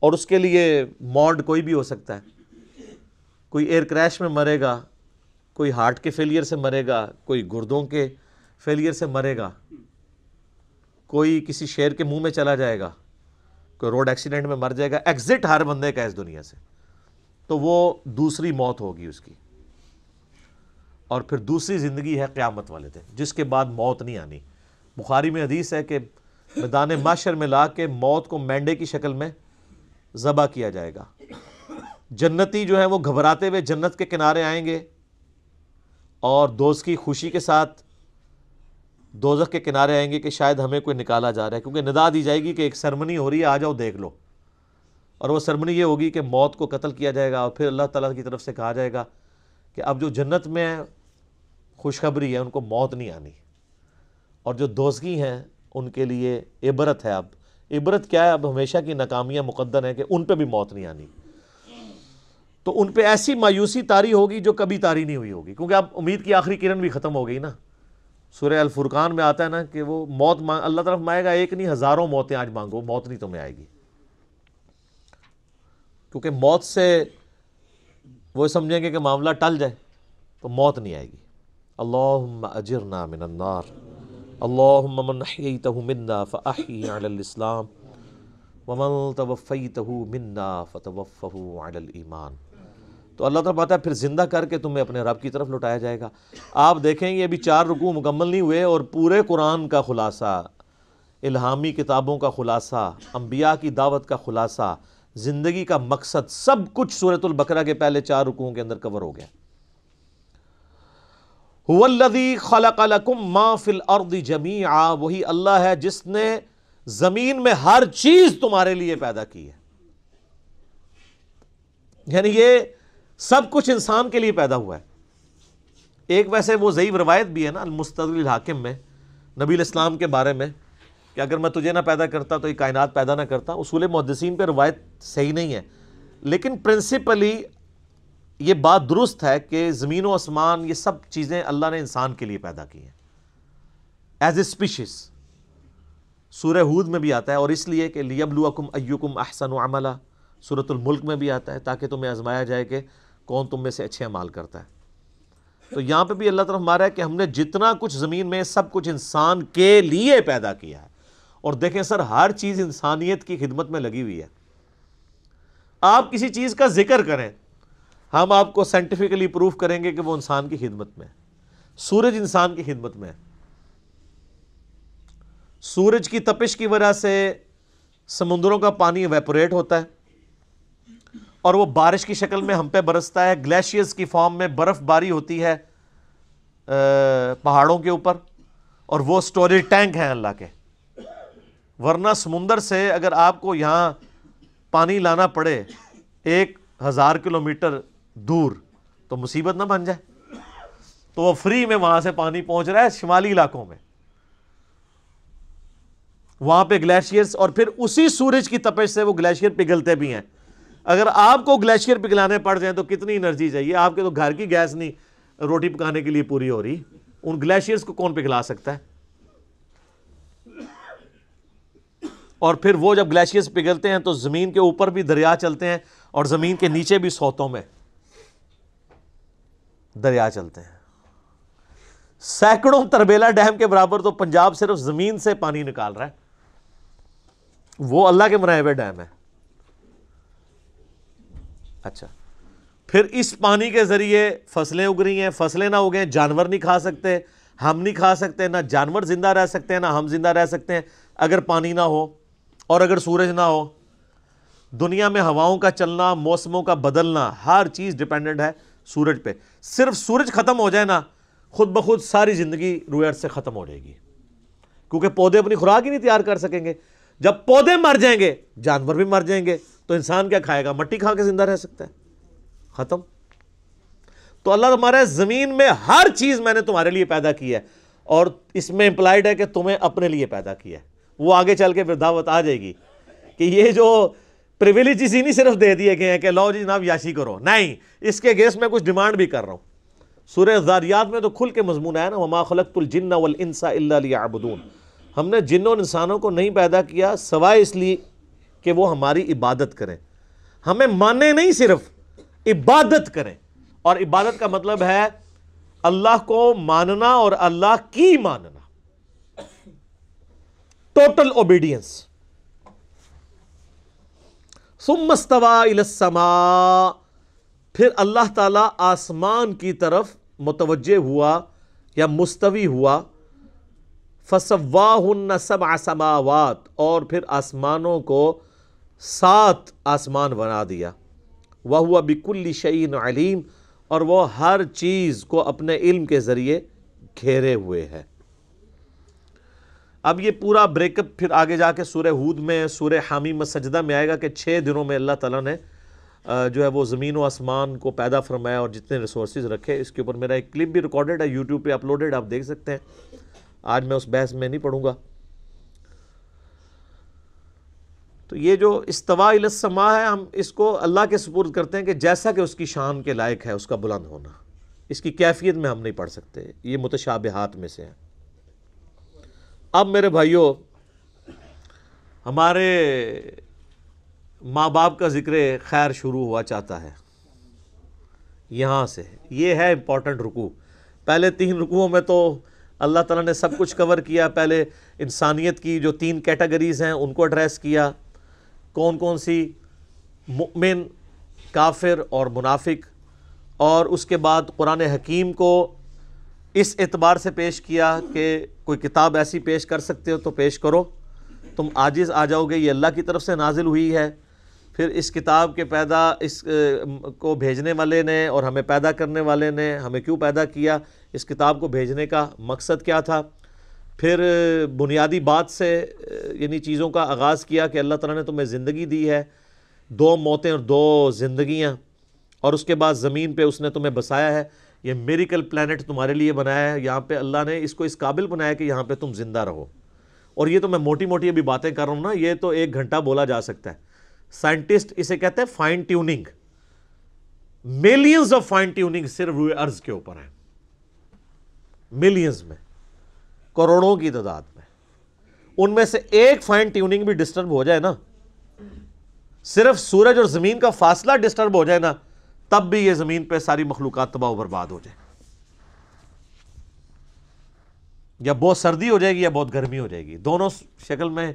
اور اس کے لیے موڈ کوئی بھی ہو سکتا ہے، کوئی ایئر کریش میں مرے گا، کوئی ہارٹ کے فیلئر سے مرے گا، کوئی گردوں کے فیلئر سے مرے گا، کوئی کسی شیر کے منہ میں چلا جائے گا، کوئی روڈ ایکسیڈنٹ میں مر جائے گا۔ ایگزٹ ہر بندے کا اس دنیا سے، تو وہ دوسری موت ہوگی اس کی، اور پھر دوسری زندگی ہے قیامت والے دن جس کے بعد موت نہیں آنی۔ بخاری میں حدیث ہے کہ میدان محشر میں لا کے موت کو مینڈے کی شکل میں ذبح کیا جائے گا۔ جنتی جو ہیں وہ گھبراتے ہوئے جنت کے کنارے آئیں گے، اور دوست کی خوشی کے ساتھ دوزخ کے کنارے آئیں گے کہ شاید ہمیں کوئی نکالا جا رہا ہے، کیونکہ ندا دی جائے گی کہ ایک سرمنی ہو رہی ہے، آ جاؤ دیکھ لو، اور وہ سرمنی یہ ہوگی کہ موت کو قتل کیا جائے گا، اور پھر اللہ تعالیٰ کی طرف سے کہا جائے گا کہ اب جو جنت میں خوشخبری ہے ان کو موت نہیں آنی، اور جو دوزخی ہیں ان کے لیے عبرت ہے۔ اب عبرت کیا ہے؟ اب ہمیشہ کی ناکامیاں مقدر ہیں کہ ان پہ بھی موت نہیں آنی، تو ان پہ ایسی مایوسی طاری ہوگی جو کبھی طاری نہیں ہوئی ہوگی، کیونکہ اب امید کی آخری کرن بھی ختم ہو گئی نا۔ سورہ الفرقان میں آتا ہے نا کہ وہ موت اللہ طرف مانگے گا، ایک نہیں ہزاروں موتیں آج مانگو، موت نہیں تمہیں آئے گی، کیونکہ موت سے وہ سمجھیں گے کہ معاملہ ٹل جائے، تو موت نہیں آئے گی۔ اللہم اجرنا من النار، اللہم من احییتہ منا فاحی علی الاسلام ومن توفیتہ منا فتوفہ علی الایمان، تو اللہ تعالیٰ بتا ہے پھر زندہ کر کے تمہیں اپنے رب کی طرف لوٹایا جائے گا۔ آپ دیکھیں یہ ابھی 4 رکوع مکمل نہیں ہوئے اور پورے قرآن کا خلاصہ، الہامی کتابوں کا خلاصہ، انبیاء کی دعوت کا خلاصہ، زندگی کا مقصد، سب کچھ سورۃ البقرہ کے پہلے 4 رکوعوں کے اندر کور ہو گیا۔ هو الذی خلق لکم ما فی الارض جمیعا، وہی اللہ ہے جس نے زمین میں ہر چیز تمہارے لیے پیدا کی ہے۔ یعنی یہ سب کچھ انسان کے لیے پیدا ہوا ہے۔ ایک ویسے وہ ضعیف روایت بھی ہے نا المستدرک الحاکم میں نبی الاسلام کے بارے میں کہ اگر میں تجھے نہ پیدا کرتا تو یہ کائنات پیدا نہ کرتا۔ اصول محدثین پہ روایت صحیح نہیں ہے، لیکن پرنسپلی یہ بات درست ہے کہ زمین و آسمان یہ سب چیزیں اللہ نے انسان کے لیے پیدا کی ہیں ایز اے اسپیشیز۔ سورہ ہود میں بھی آتا ہے، اور اس لیے کہ لیبلوکم ایکم احسن عملا، سورۃ الملک میں بھی آتا ہے تاکہ تمہیں آزمایا جائے کہ کون تم میں سے اچھے اعمال کرتا ہے۔ تو یہاں پہ بھی اللہ تعالیٰ ہمارا ہے کہ ہم نے جتنا کچھ زمین میں سب کچھ انسان کے لیے پیدا کیا ہے۔ اور دیکھیں سر، ہر چیز انسانیت کی خدمت میں لگی ہوئی ہے۔ آپ کسی چیز کا ذکر کریں، ہم آپ کو سائنٹیفکلی پروف کریں گے کہ وہ انسان کی خدمت میں ہے۔ سورج انسان کی خدمت میں ہے۔ سورج کی تپش کی وجہ سے سمندروں کا پانی ایویپوریٹ ہوتا ہے اور وہ بارش کی شکل میں ہم پہ برستا ہے، گلیشیئرز کی فارم میں برف باری ہوتی ہے پہاڑوں کے اوپر، اور وہ سٹوریج ٹینک ہیں اللہ کے۔ ورنہ سمندر سے اگر آپ کو یہاں پانی لانا پڑے 1000 کلومیٹر دور تو مصیبت نہ بن جائے۔ تو وہ فری میں وہاں سے پانی پہنچ رہا ہے شمالی علاقوں میں، وہاں پہ گلیشیئرز، اور پھر اسی سورج کی تپش سے وہ گلیشیئر پگھلتے بھی ہیں۔ اگر آپ کو گلیشیئر پگھلانے پڑ جائیں تو کتنی انرجی چاہیے؟ آپ کے تو گھر کی گیس نہیں روٹی پکانے کے لیے پوری ہو رہی، ان گلیشیئرز کو کون پگھلا سکتا ہے؟ اور پھر وہ جب گلیشیئرز پگھلتے ہیں تو زمین کے اوپر بھی دریا چلتے ہیں اور زمین کے نیچے بھی سوتوں میں دریا چلتے ہیں۔ سینکڑوں تربیلا ڈیم کے برابر تو پنجاب صرف زمین سے پانی نکال رہا ہے، وہ اللہ کے بنائے ہوئے ڈیم ہے۔ اچھا، پھر اس پانی کے ذریعے فصلیں اگ رہی ہیں، فصلیں نہ اگیں جانور نہیں کھا سکتے، ہم نہیں کھا سکتے، نہ جانور زندہ رہ سکتے ہیں، نہ ہم زندہ رہ سکتے ہیں اگر پانی نہ ہو اور اگر سورج نہ ہو۔ دنیا میں ہواؤں کا چلنا، موسموں کا بدلنا، ہر چیز ڈیپینڈنٹ ہے سورج پہ۔ صرف سورج ختم ہو جائے نا، خود بخود ساری زندگی روئے ارض سے ختم ہو جائے گی، کیونکہ پودے اپنی خوراک ہی نہیں تیار کر سکیں گے۔ جب پودے مر جائیں گے جانور بھی مر جائیں گے، تو انسان کیا کھائے گا؟ مٹی کھا کے زندہ رہ سکتا ہے؟ ختم۔ تو اللہ تمہارے زمین میں ہر چیز میں نے تمہارے لیے پیدا کی ہے، اور اس میں امپلائڈ ہے کہ تمہیں اپنے لیے پیدا کیا ہے۔ وہ آگے چل کے پھر دعوت آ جائے گی کہ یہ جو پریویلیجز ہی نہیں صرف دے دیے گئے ہیں کہ لو جی جناب یاشی کرو، نہیں، اس کے اگینسٹ میں کچھ ڈیمانڈ بھی کر رہا ہوں۔ سورہ ذاریات میں تو کھل کے مضمون ہے نا، وما خلقت الجن والانس الا لیعبدون۔ ہم نے جنوں اور انسانوں کو نہیں پیدا کیا سوائے اس لیے کہ وہ ہماری عبادت کریں، ہمیں مانے نہیں، صرف عبادت کریں۔ اور عبادت کا مطلب ہے اللہ کو ماننا اور اللہ کی ماننا، ٹوٹل اوبیڈینس۔ ثم استوى الى السماء، پھر اللہ تعالیٰ آسمان کی طرف متوجہ ہوا یا مستوی ہوا، فسواہن 7 سماوات، اور پھر آسمانوں کو 7 آسمان بنا دیا، وَهُوَ بِكُلِّ شَيْءٍ عَلِيمٌ، اور وہ ہر چیز کو اپنے علم کے ذریعے گھیرے ہوئے ہے۔ اب یہ پورا بریک اپ پھر آگے جا کے سورہ ہود میں، سورہ حامیم السجدہ میں آئے گا کہ 6 دنوں میں اللہ تعالیٰ نے جو ہے وہ زمین و آسمان کو پیدا فرمایا اور جتنے ریسورسز رکھے۔ اس کے اوپر میرا ایک کلپ بھی ریکارڈڈ ہے، یوٹیوب پہ اپلوڈڈ، آپ دیکھ سکتے ہیں۔ آج میں اس بحث میں نہیں پڑھوں گا۔ تو یہ جو استوا الی السماء ہے، ہم اس کو اللہ کے سپرد کرتے ہیں کہ جیسا کہ اس کی شان کے لائق ہے اس کا بلند ہونا، اس کی کیفیت میں ہم نہیں پڑھ سکتے، یہ متشابہات میں سے ہے۔ اب میرے بھائیوں، ہمارے ماں باپ کا ذکر خیر شروع ہوا چاہتا ہے یہاں سے۔ یہ ہے امپورٹنٹ رکوع۔ پہلے 3 رکوعوں میں تو اللہ تعالیٰ نے سب کچھ کور کیا۔ پہلے انسانیت کی جو 3 کیٹیگریز ہیں ان کو ایڈریس کیا، کون کون سی؟ مؤمن، کافر اور منافق۔ اور اس کے بعد قرآن حکیم کو اس اعتبار سے پیش کیا کہ کوئی کتاب ایسی پیش کر سکتے ہو تو پیش کرو، تم عاجز آ جاؤ گے، یہ اللہ کی طرف سے نازل ہوئی ہے۔ پھر اس کتاب کے اس کو بھیجنے والے نے اور ہمیں پیدا کرنے والے نے ہمیں کیوں پیدا کیا، اس کتاب کو بھیجنے کا مقصد کیا تھا۔ پھر بنیادی بات سے یعنی چیزوں کا آغاز کیا کہ اللہ تعالیٰ نے تمہیں زندگی دی ہے، 2 موتیں اور 2 زندگیاں، اور اس کے بعد زمین پہ اس نے تمہیں بسایا ہے، یہ میریکل پلانٹ تمہارے لیے بنایا ہے، یہاں پہ اللہ نے اس کو اس قابل بنایا کہ یہاں پہ تم زندہ رہو۔ اور یہ تو میں موٹی موٹی ابھی باتیں کر رہا ہوں نا، یہ تو 1 گھنٹہ بولا جا سکتا ہے۔ سائنٹسٹ اسے کہتے ہیں fine tuning, millions of fine tuning صرف روئے ارض کے اوپر ہیں، ملینز میں، کروڑوں کی تعداد میں۔ ان میں سے ایک فائن ٹیوننگ بھی ڈسٹرب ہو جائے نا، صرف سورج اور زمین کا فاصلہ ڈسٹرب ہو جائے نا، تب بھی یہ زمین پہ ساری مخلوقات تباہ و برباد ہو جائے، یا بہت سردی ہو جائے گی یا بہت گرمی ہو جائے گی، دونوں شکل میں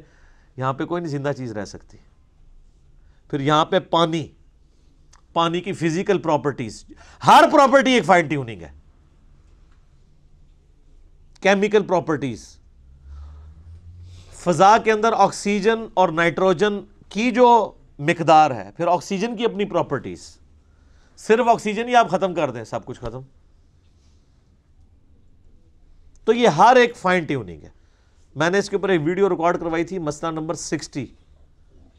یہاں پہ کوئی نہیں زندہ چیز رہ سکتی۔ پھر یہاں پہ پانی کی فزیکل پراپرٹیز، ہر پراپرٹی ایک فائن ٹیوننگ ہے، کیمیکل پراپرٹیز، فضا کے اندر آکسیجن اور نائٹروجن کی جو مقدار ہے، پھر آکسیجن کی اپنی پراپرٹیز، صرف آکسیجن ہی آپ ختم کر دیں سب کچھ ختم۔ تو یہ ہر ایک فائن ٹیوننگ ہے۔ میں نے اس کے اوپر ایک ویڈیو ریکارڈ کروائی تھی، مسئلہ نمبر 60،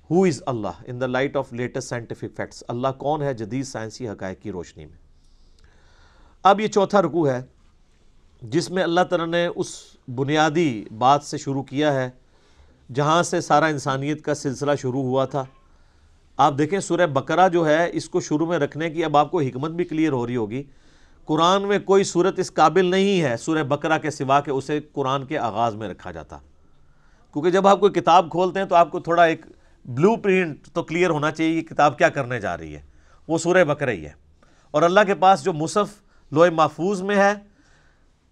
who is Allah in the light of latest scientific facts, Allah کون ہے جدید سائنسی حقائق کی روشنی میں۔ اب یہ چوتھا رکوع ہے جس میں اللہ تعالیٰ نے اس بنیادی بات سے شروع کیا ہے جہاں سے سارا انسانیت کا سلسلہ شروع ہوا تھا۔ آپ دیکھیں سورہ بقرہ جو ہے، اس کو شروع میں رکھنے کی اب آپ کو حکمت بھی کلیئر ہو رہی ہوگی۔ قرآن میں کوئی صورت اس قابل نہیں ہے سورہ بقرہ کے سوا کہ اسے قرآن کے آغاز میں رکھا جاتا، کیونکہ جب آپ کوئی کتاب کھولتے ہیں تو آپ کو تھوڑا ایک بلو پرنٹ تو کلیئر ہونا چاہیے کہ کتاب کیا کرنے جا رہی ہے، وہ سورہ بقرہ ہی ہے۔ اور اللہ کے پاس جو مصحف لوح محفوظ میں ہے،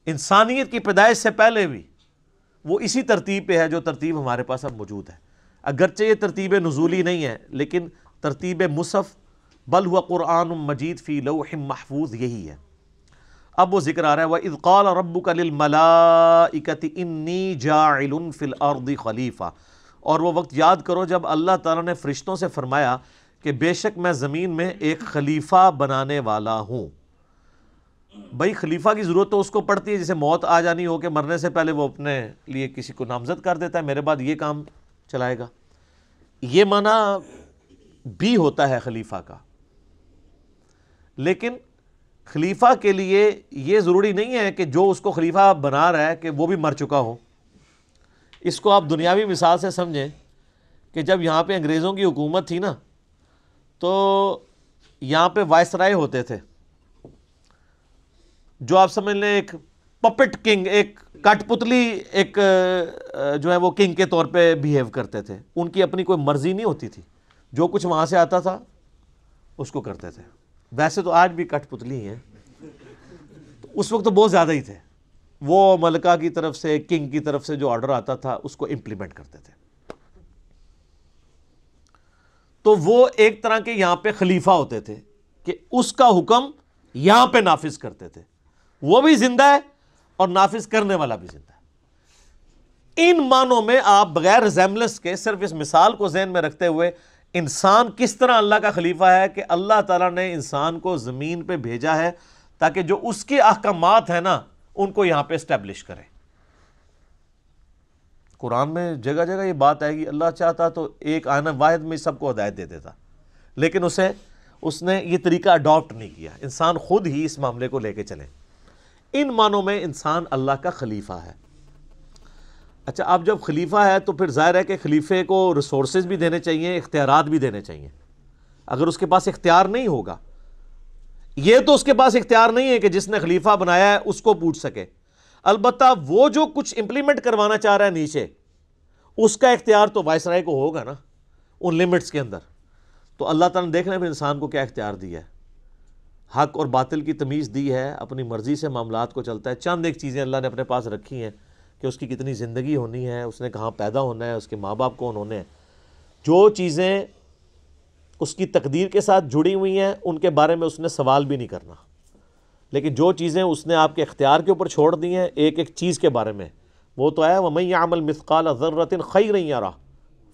انسانیت کی پیدائش سے پہلے بھی وہ اسی ترتیب پہ ہے جو ترتیب ہمارے پاس اب موجود ہے، اگرچہ یہ ترتیب نزولی نہیں ہے لیکن ترتیب مصحف بل ہوا قرآن مجید فی لوح محفوظ یہی ہے۔ اب وہ ذکر آ رہا ہے وَإِذْ قَالَ رَبُّكَ لِلْمَلَائِكَةِ إِنِّي جَاعِلٌ فِي الْأَرْضِ خَلِيفَةً، اور وہ وقت یاد کرو جب اللہ تعالیٰ نے فرشتوں سے فرمایا کہ بے شک میں زمین میں ایک خلیفہ بنانے والا ہوں۔ بھائی خلیفہ کی ضرورت تو اس کو پڑتی ہے جسے موت آ جانی ہو کہ مرنے سے پہلے وہ اپنے لیے کسی کو نامزد کر دیتا ہے، میرے بعد یہ کام چلائے گا، یہ معنی بھی ہوتا ہے خلیفہ کا۔ لیکن خلیفہ کے لیے یہ ضروری نہیں ہے کہ جو اس کو خلیفہ بنا رہا ہے کہ وہ بھی مر چکا ہو۔ اس کو آپ دنیاوی مثال سے سمجھیں کہ جب یہاں پہ انگریزوں کی حکومت تھی نا، تو یہاں پہ وائسرائے ہوتے تھے جو آپ سمجھ لیں ایک پپٹ کنگ، ایک کٹ پتلی ایک جو ہے وہ کنگ کے طور پہ بیہیو کرتے تھے، ان کی اپنی کوئی مرضی نہیں ہوتی تھی، جو کچھ وہاں سے آتا تھا اس کو کرتے تھے۔ ویسے تو آج بھی کٹ پتلی ہی ہیں، اس وقت تو بہت زیادہ ہی تھے، وہ ملکہ کی طرف سے کنگ کی طرف سے جو آرڈر آتا تھا اس کو امپلیمنٹ کرتے تھے۔ تو وہ ایک طرح کے یہاں پہ خلیفہ ہوتے تھے کہ اس کا حکم یہاں پہ نافذ کرتے تھے، وہ بھی زندہ ہے اور نافذ کرنے والا بھی زندہ ہے۔ ان معنوں میں آپ بغیر ریزیمبلنس کے صرف اس مثال کو ذہن میں رکھتے ہوئے انسان کس طرح اللہ کا خلیفہ ہے کہ اللہ تعالیٰ نے انسان کو زمین پہ بھیجا ہے تاکہ جو اس کے احکامات ہیں نا ان کو یہاں پہ اسٹیبلش کرے۔ قرآن میں جگہ جگہ یہ بات آئے گی، اللہ چاہتا تو ایک آئینہ واحد میں سب کو ہدایت دے دیتا، لیکن اس نے یہ طریقہ اڈاپٹ نہیں کیا، انسان خود ہی اس معاملے کو لے کے چلے۔ ان معنوں میں انسان اللہ کا خلیفہ ہے۔ اچھا، اب جب خلیفہ ہے تو پھر ظاہر ہے کہ خلیفے کو ریسورسز بھی دینے چاہیے، اختیارات بھی دینے چاہیے۔ اگر اس کے پاس اختیار نہیں ہوگا، یہ تو اس کے پاس اختیار نہیں ہے کہ جس نے خلیفہ بنایا ہے اس کو پوچھ سکے، البتہ وہ جو کچھ امپلیمنٹ کروانا چاہ رہا ہے نیچے، اس کا اختیار تو وائسرائے کو ہوگا نا ان لمٹس کے اندر۔ تو اللہ تعالیٰ نے دیکھنا ہے انسان کو کیا اختیار دیا ہے، حق اور باطل کی تمیز دی ہے، اپنی مرضی سے معاملات کو چلتا ہے۔ چند ایک چیزیں اللہ نے اپنے پاس رکھی ہیں کہ اس کی کتنی زندگی ہونی ہے، اس نے کہاں پیدا ہونا ہے، اس کے ماں باپ کون ہونے ہیں۔ جو چیزیں اس کی تقدیر کے ساتھ جڑی ہوئی ہیں ان کے بارے میں اس نے سوال بھی نہیں کرنا، لیکن جو چیزیں اس نے آپ کے اختیار کے اوپر چھوڑ دی ہیں ایک ایک چیز کے بارے میں، وہ تو ہے وَمَن يَعْمَلْ مِثْقَالَ ذَرَّةٍ خَيْرًا يَرَهُ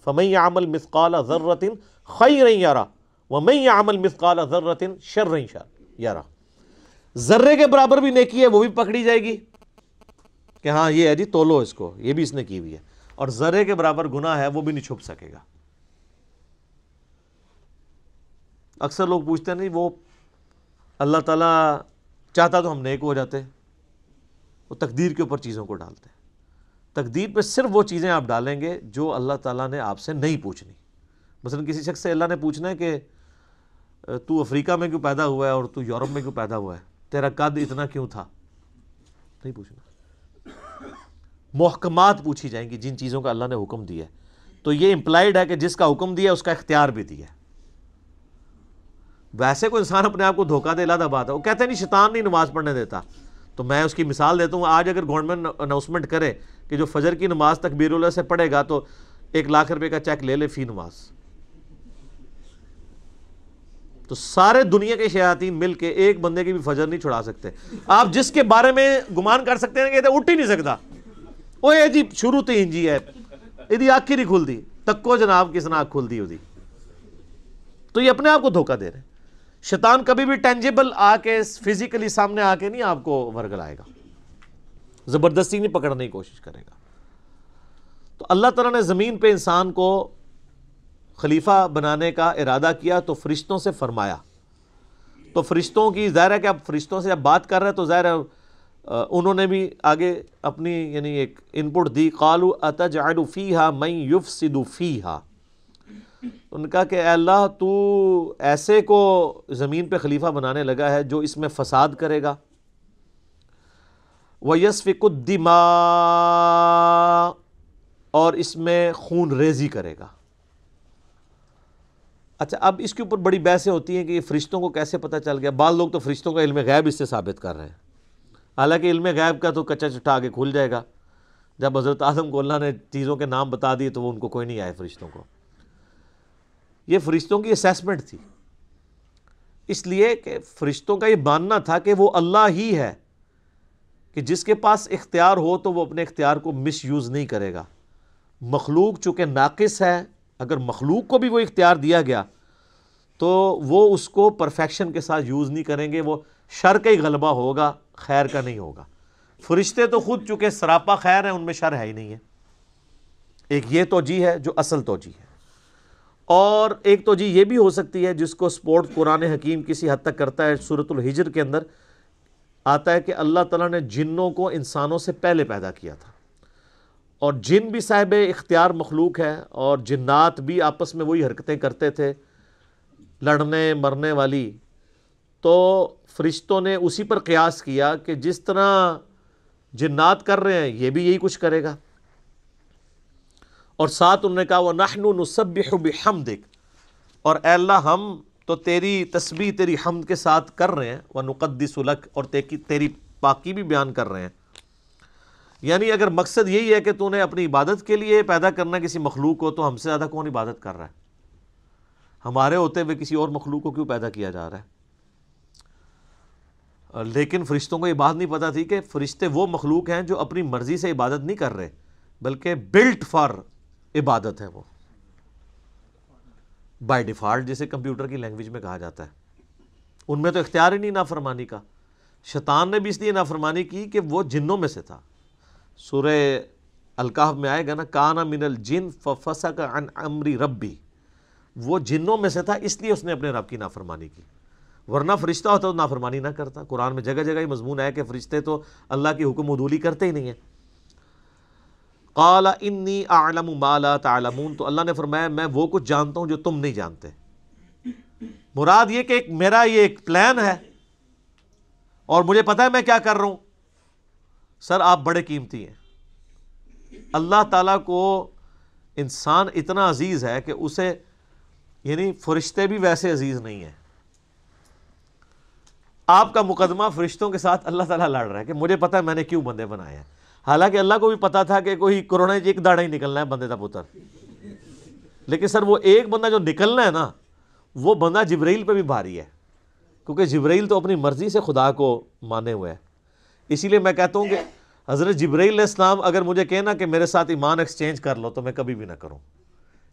فَمَن يَعْمَلْ مِثْقَالَ ذَرَّةٍ خَيْرًا يَرَهُ وَمَن يَعْمَلْ مِثْقَالَ ذَرَّةٍ شَرًّا يَرَهُ۔ ذرے کے برابر بھی نیکی ہے وہ بھی پکڑی جائے گی کہ ہاں یہ ہے جی تولو اس کو، یہ بھی اس نے کی ہوئی ہے، اور ذرے کے برابر گناہ ہے وہ بھی نہیں چھپ سکے گا۔ اکثر لوگ پوچھتے ہیں نہیں وہ اللہ تعالیٰ چاہتا تو ہم نیک ہو جاتے، وہ تقدیر کے اوپر چیزوں کو ڈالتے ہیں۔ تقدیر پہ صرف وہ چیزیں آپ ڈالیں گے جو اللہ تعالیٰ نے آپ سے نہیں پوچھنی۔ مثلا کسی شخص سے اللہ نے پوچھنا ہے کہ تو افریقہ میں کیوں پیدا ہوا ہے اور تو یورپ میں کیوں پیدا ہوا ہے، تیرا قد اتنا کیوں تھا، نہیں پوچھنا۔ محکمات پوچھی جائیں گی جن چیزوں کا اللہ نے حکم دیا ہے، تو یہ امپلائیڈ ہے کہ جس کا حکم دیا اس کا اختیار بھی دیا ہے۔ ویسے کوئی انسان اپنے آپ کو دھوکہ دے، علیحدہ بات ہے، وہ کہتے ہیں نہیں شیطان نہیں نماز پڑھنے دیتا، تو میں اس کی مثال دیتا ہوں۔ آج اگر گورنمنٹ اناؤنسمنٹ کرے کہ جو فجر کی نماز تکبیر اللہ سے پڑھے گا تو 1,00,000 روپے کا چیک لے لے فی نماز، تو سارے دنیا کے شیاطین مل کے ایک بندے کی بھی فجر نہیں چھڑا سکتے۔ آپ جس کے بارے میں گمان کر سکتے ہیں کہ اٹھ ہی نہیں سکتا، وہ یہ جی شروع تو انجی ہے، یہ آنکھ ہی نہیں کھل دی، تکو جناب کس نے آنکھ کھل دی ہوتی، تو یہ اپنے آپ کو دھوکہ دے رہے ہیں۔ شیطان کبھی بھی ٹینجیبل آ کے فزیکلی سامنے آ کے نہیں آپ کو ورگلائے گا، زبردستی نہیں پکڑنے کی کوشش کرے گا۔ تو اللہ تعالیٰ نے زمین پہ انسان کو خلیفہ بنانے کا ارادہ کیا تو فرشتوں سے فرمایا، تو فرشتوں کی ظاہر ہے کہ اب فرشتوں سے اب بات کر رہے ہیں تو ظاہر ہے انہوں نے بھی آگے اپنی یعنی ایک ان پٹ دی، قالوا اتجعل فیہا من یفسد فیہا، ان نے کہا کہ اے اللہ تو ایسے کو زمین پہ خلیفہ بنانے لگا ہے جو اس میں فساد کرے گا، وَيَسْفِكُ الدِّمَاءَ، اور اس میں خون ریزی کرے گا۔ اچھا اب اس کے اوپر بڑی بحثیں ہوتی ہیں کہ یہ فرشتوں کو کیسے پتہ چل گیا۔ بعض لوگ تو فرشتوں کا علم غیب اس سے ثابت کر رہے ہیں، حالانکہ علم غیب کا تو کچا چٹا آگے کھل جائے گا۔ جب حضرت آدم کو اللہ نے چیزوں کے نام بتا دیے تو وہ ان کو کوئی نہیں آئے فرشتوں کو۔ یہ فرشتوں کی اسیسمنٹ تھی، اس لیے کہ فرشتوں کا یہ ماننا تھا کہ وہ اللہ ہی ہے، کہ جس کے پاس اختیار ہو تو وہ اپنے اختیار کو مس یوز نہیں کرے گا۔ مخلوق چونکہ ناقص ہے، اگر مخلوق کو بھی وہ اختیار دیا گیا تو وہ اس کو پرفیکشن کے ساتھ یوز نہیں کریں گے، وہ شر کا ہی غلبہ ہوگا، خیر کا نہیں ہوگا۔ فرشتے تو خود چونکہ سراپا خیر ہیں، ان میں شر ہے ہی نہیں ہے۔ ایک یہ توجیہ ہے جو اصل توجیہ ہے، اور ایک توجیہ یہ بھی ہو سکتی ہے جس کو سپورٹ قرآن حکیم کسی حد تک کرتا ہے۔ سورۃ الحجر کے اندر آتا ہے کہ اللہ تعالیٰ نے جنوں کو انسانوں سے پہلے پیدا کیا تھا، اور جن بھی صاحب اختیار مخلوق ہے، اور جنات بھی آپس میں وہی حرکتیں کرتے تھے لڑنے مرنے والی، تو فرشتوں نے اسی پر قیاس کیا کہ جس طرح جنات کر رہے ہیں یہ بھی یہی کچھ کرے گا، اور ساتھ انہوں نے کہا وَنَحْنُ نُسَبِّحُ بِحَمْدِكَ، اور اے اللہ ہم تو تیری تسبیح تیری حمد کے ساتھ کر رہے ہیں، وَنُقَدِّسُ لَكَ، اور تیری پاکی بھی بیان کر رہے ہیں۔ یعنی اگر مقصد یہی ہے کہ تو نے اپنی عبادت کے لیے پیدا کرنا کسی مخلوق کو، تو ہم سے زیادہ کون عبادت کر رہا ہے؟ ہمارے ہوتے ہوئے کسی اور مخلوق کو کیوں پیدا کیا جا رہا ہے؟ لیکن فرشتوں کو یہ بات نہیں پتہ تھی کہ فرشتے وہ مخلوق ہیں جو اپنی مرضی سے عبادت نہیں کر رہے، بلکہ بلٹ فار عبادت ہے، وہ بائی ڈیفالٹ جسے کمپیوٹر کی لینگویج میں کہا جاتا ہے۔ ان میں تو اختیار ہی نہیں نافرمانی کا۔ شیطان نے بھی اس لیے نافرمانی کی کہ وہ جنوں میں سے تھا۔ سورہ الکہف میں آئے گا نا، کانا من الجن ففسق عن امر ربی، وہ جنوں میں سے تھا اس لیے اس نے اپنے رب کی نافرمانی کی، ورنہ فرشتہ ہوتا تو نافرمانی نہ کرتا۔ قرآن میں جگہ جگہ ہی مضمون ہے کہ فرشتے تو اللہ کی حکم عدولی کرتے ہی نہیں ہیں۔ قال انی اعلم ما لا تعلمون، تو اللہ نے فرمایا میں وہ کچھ جانتا ہوں جو تم نہیں جانتے۔ مراد یہ کہ میرا یہ ایک پلان ہے اور مجھے پتہ ہے میں کیا کر رہا ہوں۔ سر آپ بڑے قیمتی ہیں، اللہ تعالیٰ کو انسان اتنا عزیز ہے کہ اسے یعنی فرشتے بھی ویسے عزیز نہیں ہیں۔ آپ کا مقدمہ فرشتوں کے ساتھ اللہ تعالیٰ لڑ رہا ہے کہ مجھے پتہ ہے میں نے کیوں بندے بنائے ہیں، حالانکہ اللہ کو بھی پتا تھا کہ کوئی کورونا ایک داڑھا ہی نکلنا ہے بندے کا پتر، لیکن سر وہ ایک بندہ جو نکلنا ہے نا، وہ بندہ جبرائیل پہ بھی بھاری ہے، کیونکہ جبرائیل تو اپنی مرضی سے خدا کو مانے ہوئے ہے۔ اسی لیے میں کہتا ہوں کہ حضرت جبرائیل علیہ السلام اگر مجھے کہنا کہ میرے ساتھ ایمان ایکسچینج کر لو تو میں کبھی بھی نہ کروں۔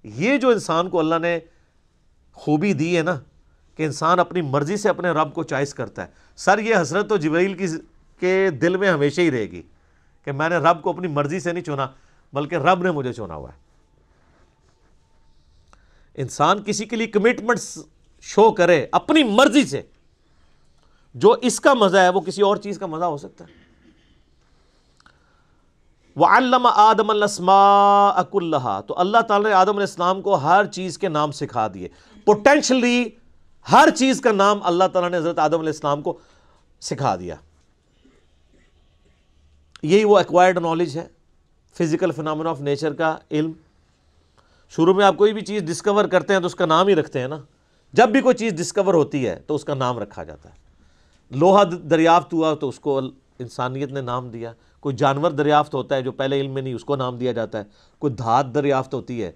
یہ جو انسان کو اللہ نے خوبی دی ہے نا کہ انسان اپنی مرضی سے اپنے رب کو چوائس کرتا ہے، سر یہ حسرت تو جبرائیل کے دل میں ہمیشہ ہی رہے گی کہ میں نے رب کو اپنی مرضی سے نہیں چنا بلکہ رب نے مجھے چنا ہوا ہے۔ انسان کسی کے لیے کمٹمنٹ شو کرے اپنی مرضی سے، جو اس کا مزہ ہے وہ کسی اور چیز کا مزہ ہو سکتا ہے۔ وَعَلَّمَ آدَمَ الْأَسْمَاءَ كُلَّهَا، تو اللہ تعالیٰ نے آدم علیہ السلام کو ہر چیز کے نام سکھا دیے۔ پوٹینشلی ہر چیز کا نام اللہ تعالیٰ نے حضرت آدم علیہ السلام کو سکھا دیا۔ یہی وہ ایکوائرڈ نالج ہے، فزیکل فینامنا آف نیچر کا علم۔ شروع میں آپ کوئی بھی چیز ڈسکور کرتے ہیں تو اس کا نام ہی رکھتے ہیں نا، جب بھی کوئی چیز ڈسکور ہوتی ہے تو اس کا نام رکھا جاتا ہے۔ لوہا دریافت ہوا تو اس کو انسانیت نے نام دیا، کوئی جانور دریافت ہوتا ہے جو پہلے علم میں نہیں، اس کو نام دیا جاتا ہے، کوئی دھات دریافت ہوتی ہے،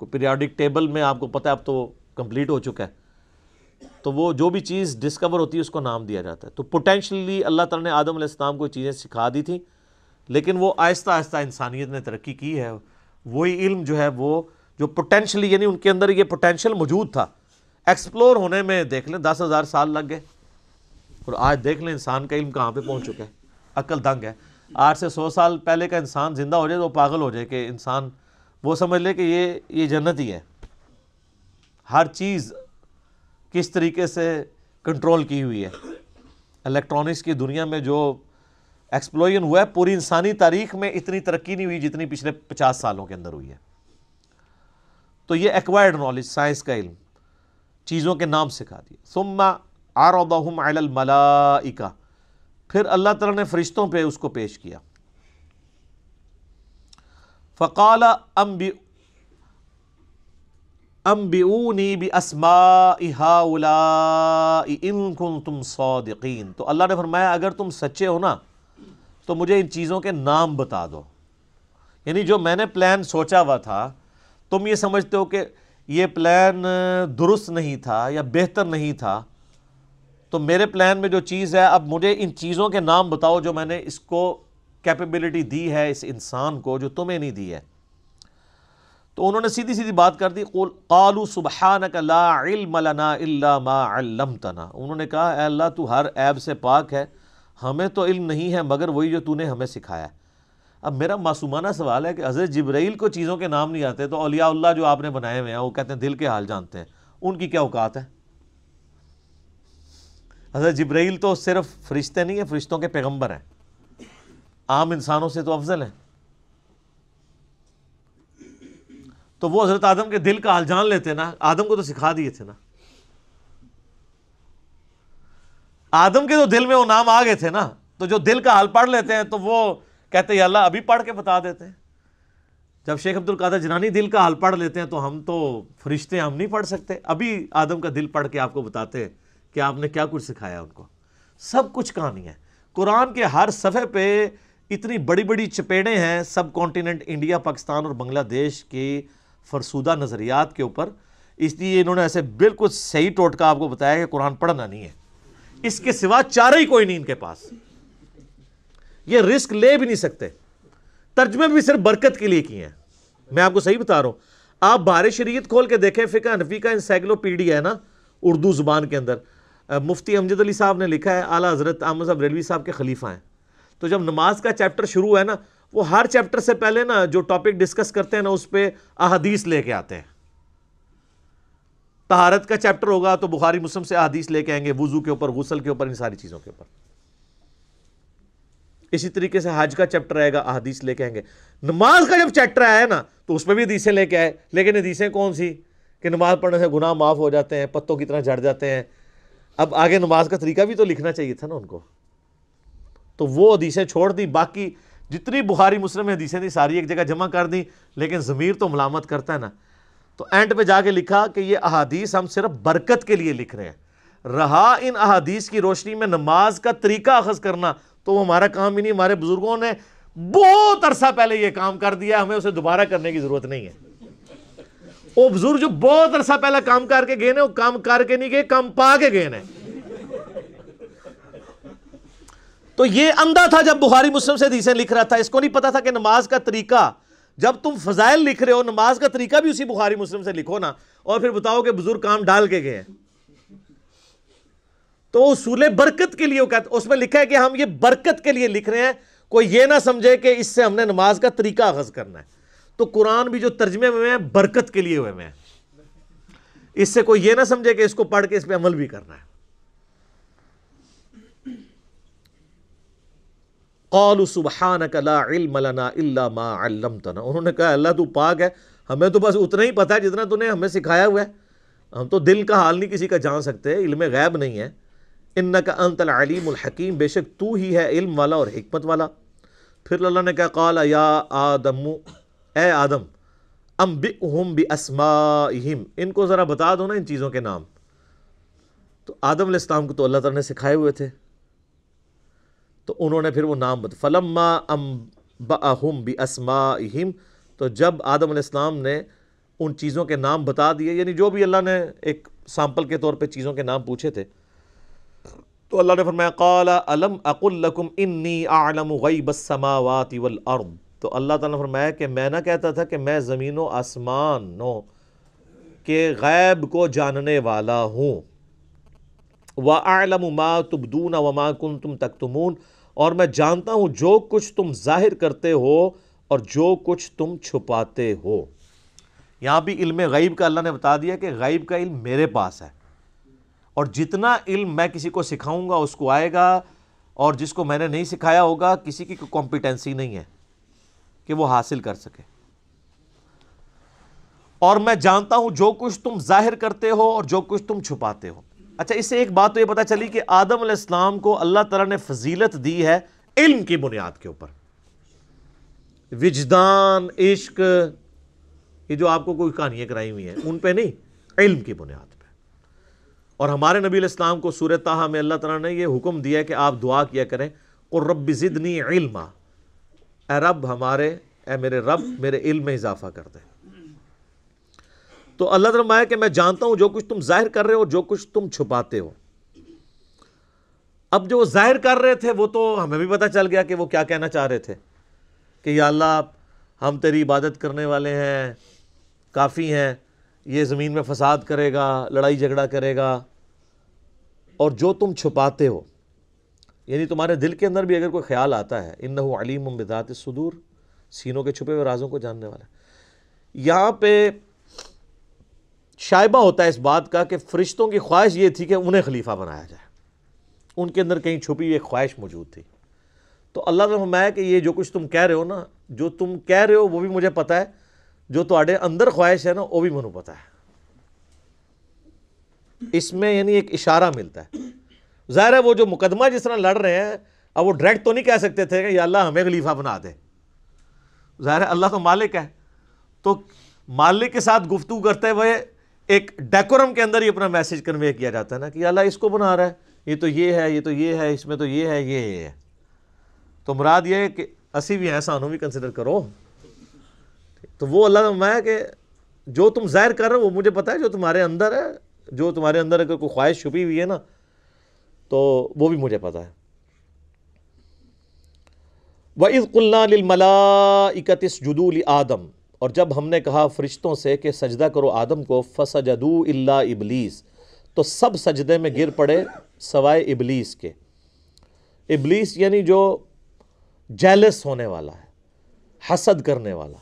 کوئی پیریوڈک ٹیبل میں آپ کو پتہ ہے اب تو کمپلیٹ ہو چکا ہے، تو وہ جو بھی چیز ڈسکور ہوتی ہے اس کو نام دیا جاتا ہے۔ تو پوٹینشلی اللہ تعالیٰ نے آدم علیہ السلام کو چیزیں سکھا دی تھی، لیکن وہ آہستہ آہستہ انسانیت نے ترقی کی ہے۔ وہی علم جو ہے وہ جو پوٹینشلی، یعنی ان کے اندر یہ پوٹینشل موجود تھا، ایکسپلور ہونے میں دیکھ لیں 10,000 سال لگ گئے، اور آج دیکھ لیں انسان کا علم کہاں پہ پہنچ چکا ہے، عقل دنگ ہے۔ 8 سے 100 سال پہلے کا انسان زندہ ہو جائے تو وہ پاگل ہو جائے کہ انسان وہ سمجھ لے کہ یہ جنت ہی ہے۔ ہر چیز کس طریقے سے کنٹرول کی ہوئی ہے۔ الیکٹرانکس کی دنیا میں جو ایکسپلوژن ہوا ہے، پوری انسانی تاریخ میں اتنی ترقی نہیں ہوئی جتنی پچھلے 50 سالوں کے اندر ہوئی ہے۔ تو یہ ایکوائرڈ نالج، سائنس کا علم، چیزوں کے نام سکھا دیے۔ ثم عرضهم علی الملائکہ، پھر اللہ تعالیٰ نے فرشتوں پہ اس کو پیش کیا۔ فقال انبئونی باسماء ہؤلاء ان کنتم صادقین، تو اللہ نے فرمایا اگر تم سچے ہو نا تو مجھے ان چیزوں کے نام بتا دو۔ یعنی جو میں نے پلان سوچا ہوا تھا، تم یہ سمجھتے ہو کہ یہ پلان درست نہیں تھا یا بہتر نہیں تھا، تو میرے پلان میں جو چیز ہے اب مجھے ان چیزوں کے نام بتاؤ جو میں نے اس کو کیپیبلٹی دی ہے اس انسان کو جو تمہیں نہیں دی ہے۔ تو انہوں نے سیدھی سیدھی بات کر دی، قالوا سبحانک لا علم لنا الا ما علمتنا، انہوں نے کہا اے اللہ تو ہر عیب سے پاک ہے، ہمیں تو علم نہیں ہے مگر وہی جو تو نے ہمیں سکھایا ہے۔ اب میرا معصومانہ سوال ہے کہ حضرت جبرائیل کو چیزوں کے نام نہیں آتے تو اولیاء اللہ جو آپ نے بنائے ہوئے ہیں وہ کہتے ہیں دل کے حال جانتے ہیں، ان کی کیا اوقات ہے؟ حضرت جبرائیل تو صرف فرشتے نہیں ہیں، فرشتوں کے پیغمبر ہیں، عام انسانوں سے تو افضل ہیں۔ تو وہ حضرت آدم کے دل کا حال جان لیتے نا، آدم کو تو سکھا دیے تھے نا، آدم کے تو دل میں وہ نام آ گئے تھے نا، تو جو دل کا حال پڑھ لیتے ہیں تو وہ کہتے ہیں یا اللہ ابھی پڑھ کے بتا دیتے ہیں۔ جب شیخ عبد القادر جیلانی دل کا حال پڑھ لیتے ہیں تو ہم تو فرشتے ہم نہیں پڑھ سکتے، ابھی آدم کا دل پڑھ کے آپ کو بتاتے ہیں کہ آپ نے کیا کچھ سکھایا ان کو، سب کچھ کہانی ہے۔ قرآن کے ہر صفحے پہ اتنی بڑی بڑی چپیڑیں ہیں سب کانٹیننٹ انڈیا، پاکستان اور بنگلہ دیش کے فرسودہ نظریات کے اوپر، اس لیے انہوں نے ایسے بالکل صحیح ٹوٹکہ آپ کو بتایا کہ قرآن پڑھنا نہیں ہے، اس کے سوا چارہ ہی کوئی نہیں ان کے پاس، یہ رسک لے بھی نہیں سکتے۔ ترجمے بھی صرف برکت کے لیے کیے ہیں، میں آپ کو صحیح بتا رہا ہوں۔ آپ بہار شریعت کھول کے دیکھیں، فقہ حنفی کا انسائکلوپیڈیا ہے نا اردو زبان کے اندر، مفتی امجد علی صاحب نے لکھا ہے، اعلیٰ حضرت احمد صاحب ریلوی صاحب کے خلیفہ ہیں۔ تو جب نماز کا چیپٹر شروع ہے نا، وہ ہر چیپٹر سے پہلے نا جو ٹاپک ڈسکس کرتے ہیں نا اس پہ احادیث لے کے آتے ہیں۔ طہارت کا چیپٹر ہوگا تو بخاری مسلم سے احادیث لے کے آئیں گے، وضو کے اوپر، غسل کے اوپر، ان ساری چیزوں کے اوپر۔ اسی طریقے سے حج کا چیپٹر آئے گا، احادیث لے کے آئیں گے۔ نماز کا جب چیپٹر آیا نا تو اس میں بھی حدیثیں لے کے آئے، لیکن حدیثیں کون سی کہ نماز پڑھنے سے گناہ معاف ہو جاتے ہیں، پتوں کی طرح جھڑ جاتے ہیں۔ اب آگے نماز کا طریقہ بھی تو لکھنا چاہیے تھا نا ان کو، تو وہ حدیثیں چھوڑ دی، باقی جتنی بخاری مسلم میں حدیثیں تھیں ساری ایک جگہ جمع کر دی، لیکن ضمیر تو ملامت کرتا ہے نا۔ تو اینڈ پہ جا کے لکھا کہ یہ احادیث ہم صرف برکت کے لیے لکھ رہے ہیں، رہا ان احادیث کی روشنی میں نماز کا طریقہ اخذ کرنا تو وہ ہمارا کام ہی نہیں، ہمارے بزرگوں نے بہت عرصہ پہلے یہ کام کر دیا، ہمیں اسے دوبارہ کرنے کی ضرورت نہیں ہے۔ وہ بزرگ جو بہت عرصہ پہلا کام کر کے گئے نا، وہ کام کر کے نہیں گئے، کام پا کے گئے نا۔ تو یہ اندھا تھا جب بخاری مسلم سے حدیثیں لکھ رہا تھا، اس کو نہیں پتا تھا کہ نماز کا طریقہ، جب تم فضائل لکھ رہے ہو نماز کا طریقہ بھی اسی بخاری مسلم سے لکھو نا، اور پھر بتاؤ کہ بزرگ کام ڈال کے گئے ہیں۔ تو اصول برکت کے لیے وہ کہتے، اس میں لکھا ہے کہ ہم یہ برکت کے لیے لکھ رہے ہیں، کوئی یہ نہ سمجھے کہ اس سے ہم نے نماز کا طریقہ اخذ کرنا ہے۔ تو قرآن بھی جو ترجمے ہوئے ہیں برکت کے لیے ہوئے ہیں، اس سے کوئی یہ نہ سمجھے کہ اس کو پڑھ کے اس پہ عمل بھی کرنا ہے۔ قالوا سبحانک لا علم لنا الا ما علمتنا، انہوں نے کہا اللہ تو پاک ہے، ہمیں تو بس اتنا ہی پتا ہے جتنا تو نے ہمیں سکھایا ہوا ہے، ہم تو دل کا حال نہیں کسی کا جان سکتے، علم غیب نہیں ہے۔ انک انت العلیم الحکیم، بے شک تو ہی ہے علم والا اور حکمت والا۔ پھر اللہ نے کہا قال یا آدم، اے آدم، انبئہم باسمائہم، ان کو ذرا بتا دو نا ان چیزوں کے نام۔ تو آدم علیہ السلام کو تو اللہ تعالیٰ نے سکھائے ہوئے تھے، تو انہوں نے پھر وہ نام بتا، فلما انبأہم باسمائہم، تو جب آدم علیہ السلام نے ان چیزوں کے نام بتا دیے، یعنی جو بھی اللہ نے ایک سامپل کے طور پہ چیزوں کے نام پوچھے تھے، تو اللہ نے فرمایا قال الم اقل لکم انی اعلم غیب السماوات والارض، تو اللہ تعالیٰ نے فرمایا کہ میں نہ کہتا تھا کہ میں زمین و آسمانوں کے غیب کو جاننے والا ہوں، وَأَعْلَمُ مَا تُبْدُونَ وَمَا كُنْتُمْ تَكْتُمُونَ، اور میں جانتا ہوں جو کچھ تم ظاہر کرتے ہو اور جو کچھ تم چھپاتے ہو۔ یہاں بھی علم غیب کا اللہ نے بتا دیا کہ غیب کا علم میرے پاس ہے، اور جتنا علم میں کسی کو سکھاؤں گا اس کو آئے گا، اور جس کو میں نے نہیں سکھایا ہوگا کسی کی کمپیٹنسی نہیں ہے کہ وہ حاصل کر سکے۔ اور میں جانتا ہوں جو کچھ تم ظاہر کرتے ہو اور جو کچھ تم چھپاتے ہو۔ اچھا، اس سے ایک بات تو یہ پتہ چلی کہ آدم علیہ السلام کو اللہ تعالیٰ نے فضیلت دی ہے علم کی بنیاد کے اوپر، وجدان، عشق، یہ جو آپ کو کوئی کہانیاں کرائی ہوئی ہیں ان پہ نہیں، علم کی بنیاد پہ۔ اور ہمارے نبی علیہ السلام کو سورہ طٰہٰ میں اللہ تعالیٰ نے یہ حکم دیا ہے کہ آپ دعا کیا کریں قل رب زدنی علما، اے رب ہمارے، اے میرے رب میرے علم میں اضافہ کر دے۔ تو اللہ تعالیٰ فرمایا کہ میں جانتا ہوں جو کچھ تم ظاہر کر رہے ہو جو کچھ تم چھپاتے ہو۔ اب جو وہ ظاہر کر رہے تھے وہ تو ہمیں بھی پتہ چل گیا کہ وہ کیا کہنا چاہ رہے تھے کہ یا اللہ ہم تیری عبادت کرنے والے ہیں، کافی ہیں، یہ زمین میں فساد کرے گا، لڑائی جھگڑا کرے گا۔ اور جو تم چھپاتے ہو، یعنی تمہارے دل کے اندر بھی اگر کوئی خیال آتا ہے، انہ علیم بذات الصدور، سینوں کے چھپے ہوئے رازوں کو جاننے والا ہے۔ یہاں پہ شائبہ ہوتا ہے اس بات کا کہ فرشتوں کی خواہش یہ تھی کہ انہیں خلیفہ بنایا جائے، ان کے اندر کہیں چھپی ہوئی ایک خواہش موجود تھی۔ تو اللہ نے فرمایا کہ یہ جو کچھ تم کہہ رہے ہو نا، جو تم کہہ رہے ہو وہ بھی مجھے پتہ ہے، جو تمہارے اندر خواہش ہے نا وہ بھی مجھے پتہ ہے۔ اس میں یعنی ایک اشارہ ملتا ہے۔ ظاہر ہے وہ جو مقدمہ جس طرح لڑ رہے ہیں، اب وہ ڈائریکٹ تو نہیں کہہ سکتے تھے کہ یا اللہ ہمیں خلیفہ بنا دے، ظاہر ہے اللہ تو مالک ہے، تو مالک کے ساتھ گفتگو کرتے ہوئے ایک ڈیکورم کے اندر ہی اپنا میسج کنوے کیا جاتا ہے نا کہ یا اللہ اس کو بنا رہا ہے، یہ تو یہ ہے، یہ تو یہ ہے، اس میں تو یہ ہے، یہ ہے، تو مراد یہ ہے کہ اسی بھی ہیں، سانوں بھی کنسیڈر کرو۔ تو وہ اللہ نے فرمایا کہ جو تم ظاہر کر رہے ہو وہ مجھے پتہ ہے، جو تمہارے اندر ہے، جو تمہارے اندر اگر کوئی خواہش چھپی ہوئی ہے نا تو وہ بھی مجھے پتہ ہے۔ وَإِذْ قُلْنَا لِلْمَلَائِكَةِ اسْجُدُوا لِآدَمَ، اور جب ہم نے کہا فرشتوں سے کہ سجدہ کرو آدم کو، فَسَجَدُوا إِلَّا إِبْلِيسَ، تو سب سجدے میں گر پڑے سوائے ابلیس کے۔ ابلیس یعنی جو جیلس ہونے والا ہے، حسد کرنے والا۔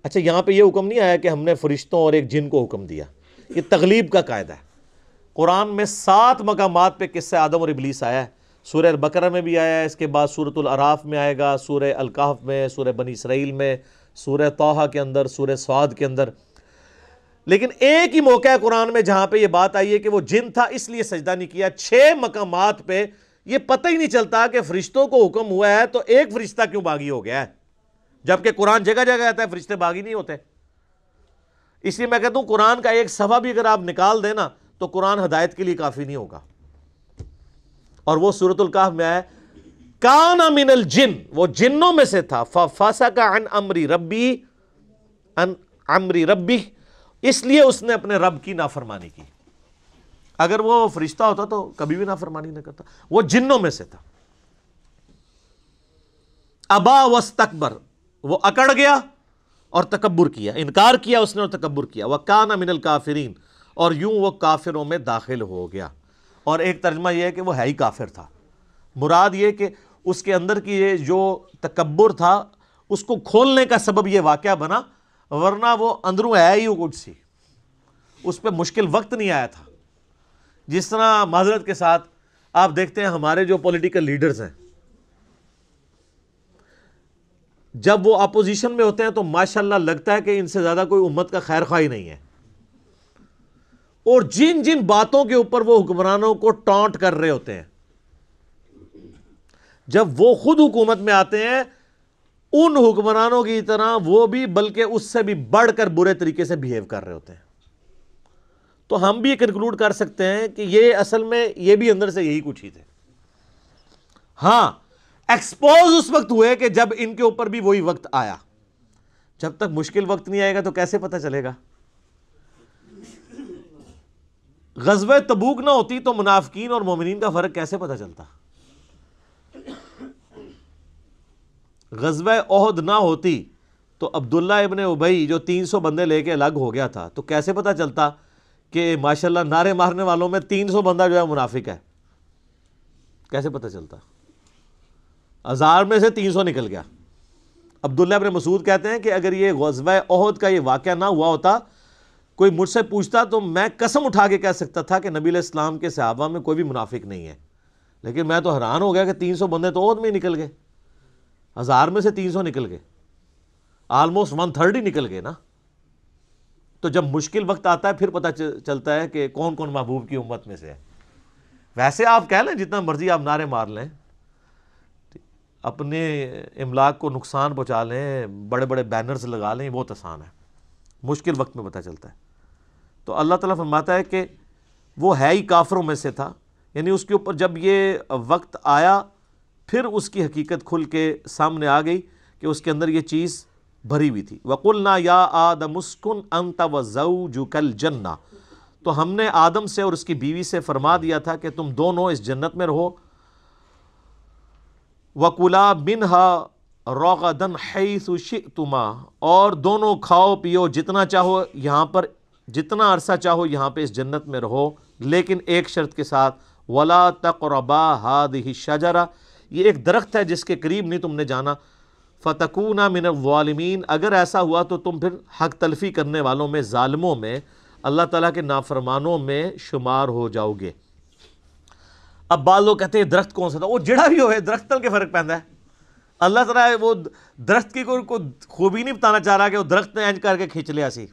اچھا، یہاں پہ یہ حکم نہیں آیا کہ ہم نے فرشتوں اور ایک جن کو حکم دیا، یہ تغلیب کا قاعدہ ہے۔ قرآن میں 7 مقامات پہ قصہ آدم اور ابلیس آیا ہے، سورہ البقرہ میں بھی آیا ہے، اس کے بعد سورۃ الاعراف میں آئے گا، سورہ الکہف میں، سورہ بنی اسرائیل میں، سورہ طٰہٰ کے اندر، سورہ صاد کے اندر۔ لیکن ایک ہی موقع ہے قرآن میں جہاں پہ یہ بات آئی ہے کہ وہ جن تھا اس لیے سجدہ نہیں کیا۔ 6 مقامات پہ یہ پتہ ہی نہیں چلتا کہ فرشتوں کو حکم ہوا ہے تو ایک فرشتہ کیوں باغی ہو گیا ہے، جبکہ قرآن جگہ جگہ آتا ہے فرشتے باغی نہیں ہوتے۔ اس لیے میں کہتا ہوں قرآن کا ایک صفحہ بھی اگر آپ نکال دیں نا تو قرآن ہدایت کے لیے کافی نہیں ہوگا۔ اور وہ سورۃ الکہف میں ہے کان من الجن، وہ جنوں میں سے تھا، ففسق عن امر ربی، امر ربہ، اس لیے اس نے اپنے رب کی نافرمانی کی. اگر وہ فرشتہ ہوتا تو کبھی بھی نافرمانی نہ کرتا. وہ جنوں میں سے تھا. ابا واستکبر، وہ اکڑ گیا اور تکبر کیا، انکار کیا اس نے اور تکبر کیا. وکان من الکافرین، اور یوں وہ کافروں میں داخل ہو گیا. اور ایک ترجمہ یہ ہے کہ وہ ہے ہی کافر تھا. مراد یہ کہ اس کے اندر کی یہ جو تکبر تھا اس کو کھولنے کا سبب یہ واقعہ بنا، ورنہ وہ اندروں ہے ہی کچھ سی، اس پہ مشکل وقت نہیں آیا تھا. جس طرح معذرت کے ساتھ آپ دیکھتے ہیں ہمارے جو پولیٹیکل لیڈرز ہیں، جب وہ اپوزیشن میں ہوتے ہیں تو ماشاءاللہ لگتا ہے کہ ان سے زیادہ کوئی امت کا خیر خواہ ہی نہیں ہے. اور جن جن باتوں کے اوپر وہ حکمرانوں کو ٹانٹ کر رہے ہوتے ہیں، جب وہ خود حکومت میں آتے ہیں ان حکمرانوں کی طرح وہ بھی بلکہ اس سے بھی بڑھ کر برے طریقے سے بیہیو کر رہے ہوتے ہیں. تو ہم بھی یہ کنکلوڈ کر سکتے ہیں کہ یہ اصل میں یہ بھی اندر سے یہی کچھ ہی تھے. ہاں ایکسپوز اس وقت ہوئے کہ جب ان کے اوپر بھی وہی وقت آیا. جب تک مشکل وقت نہیں آئے گا تو کیسے پتہ چلے گا؟ غزوہ تبوک نہ ہوتی تو منافقین اور مومنین کا فرق کیسے پتہ چلتا؟ غزوہ احد نہ ہوتی تو عبداللہ ابن ابی جو 300 بندے لے کے الگ ہو گیا تھا تو کیسے پتہ چلتا کہ ماشاءاللہ نعرے مارنے والوں میں 300 بندہ جو ہے منافق ہے؟ کیسے پتہ چلتا؟ 1000 میں سے 300 نکل گیا. عبداللہ ابن مسعود کہتے ہیں کہ اگر یہ غزوہ احد کا یہ واقعہ نہ ہوا ہوتا، کوئی مجھ سے پوچھتا تو میں قسم اٹھا کے کہہ سکتا تھا کہ نبی علیہ السلام کے صحابہ میں کوئی بھی منافق نہیں ہے. لیکن میں تو حیران ہو گیا کہ 300 بندے تو احد میں ہی نکل گئے، 1000 میں سے 300 نکل گئے، آلموسٹ 1/3 ہی نکل گئے نا. تو جب مشکل وقت آتا ہے پھر پتہ چلتا ہے کہ کون کون محبوب کی امت میں سے ہے. ویسے آپ کہہ لیں جتنا مرضی آپ نعرے مار لیں، اپنے املاک کو نقصان پہنچا لیں، بڑے بڑے بینرز لگا لیں، بہت آسان ہے. مشکل وقت میں پتہ چلتا ہے. تو اللہ تعالیٰ فرماتا ہے کہ وہ ہے ہی کافروں میں سے تھا، یعنی اس کے اوپر جب یہ وقت آیا پھر اس کی حقیقت کھل کے سامنے آ گئی کہ اس کے اندر یہ چیز بھری ہوئی تھی. وَقُلْنَا يَا آدَمُ اسْكُنْ أَنْتَ وَزَوْجُكَ الْجَنَّةَ، تو ہم نے آدم سے اور اس کی بیوی سے فرما دیا تھا کہ تم دونوں اس جنت میں رہو. وَكُلَا مِنْهَا رَغَدًا حَيْثُ شِئْتُمَا، اور دونوں کھاؤ پیو جتنا چاہو یہاں پر، جتنا عرصہ چاہو یہاں پہ اس جنت میں رہو، لیکن ایک شرط کے ساتھ، وَلَا تَقْرَبَا هَٰذِهِ الشَّجَرَةَ، یہ ایک درخت ہے جس کے قریب نہیں تم نے جانا. فَتَكُونَ مِنَ الظَّالِمِينَ، اگر ایسا ہوا تو تم پھر حق تلفی کرنے والوں میں، ظالموں میں، اللہ تعالیٰ کے نافرمانوں میں شمار ہو جاؤ گے. اب بعض لوگ کہتے ہیں درخت کون سا تھا؟ وہ جڑا بھی ہوئے درخت تل کے فرق پہنتا ہے. اللہ تعالیٰ وہ درخت کی کوئی خوبی نہیں بتانا چاہ رہا کہ وہ درخت نے اینج کر کے کھینچ لیا سی.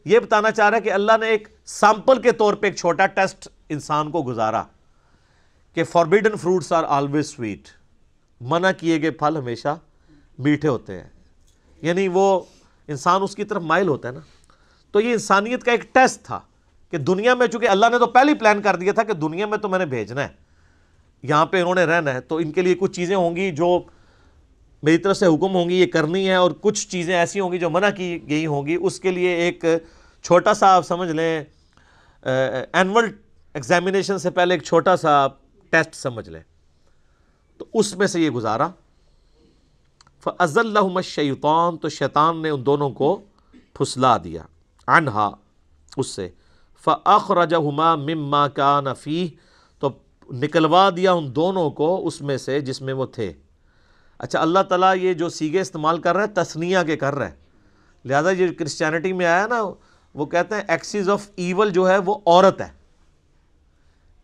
یہ بتانا چاہ رہا ہے کہ اللہ نے ایک سیمپل کے طور پہ ایک چھوٹا ٹیسٹ انسان کو گزارا کہ forbidden fruits are always sweet, منع کیے گئے پھل ہمیشہ میٹھے ہوتے ہیں. یعنی وہ انسان اس کی طرف مائل ہوتا ہے نا. تو یہ انسانیت کا ایک ٹیسٹ تھا کہ دنیا میں، چونکہ اللہ نے تو پہلے ہی پلان کر دیا تھا کہ دنیا میں تو میں نے بھیجنا ہے، یہاں پہ انہوں نے رہنا ہے، تو ان کے لیے کچھ چیزیں ہوں گی جو میری طرف سے حکم ہوں گی یہ کرنی ہے، اور کچھ چیزیں ایسی ہوں گی جو منع کی گئی ہوں گی. اس کے لیے ایک چھوٹا سا آپ سمجھ لیں اینول ایگزامینیشن سے پہلے ایک چھوٹا سا ٹیسٹ سمجھ لیں. تو اس میں سے یہ گزارا. فَأَزَلَّهُمَ الشَّيْطَانُ، تو شیطان نے ان دونوں کو پھسلا دیا، عنہا، اس سے. فَأَخْرَجَهُمَا مِمَّا كَانَ فِيهِ، تو نکلوا دیا ان دونوں کو اس میں سے جس میں وہ تھے. اچھا اللہ تعالیٰ یہ جو سیغے استعمال کر رہا ہے تثنیہ کے کر رہا ہے، لہذا یہ کرسچینٹی میں آیا نا، وہ کہتے ہیں ایکسیز آف ایول جو ہے وہ عورت ہے.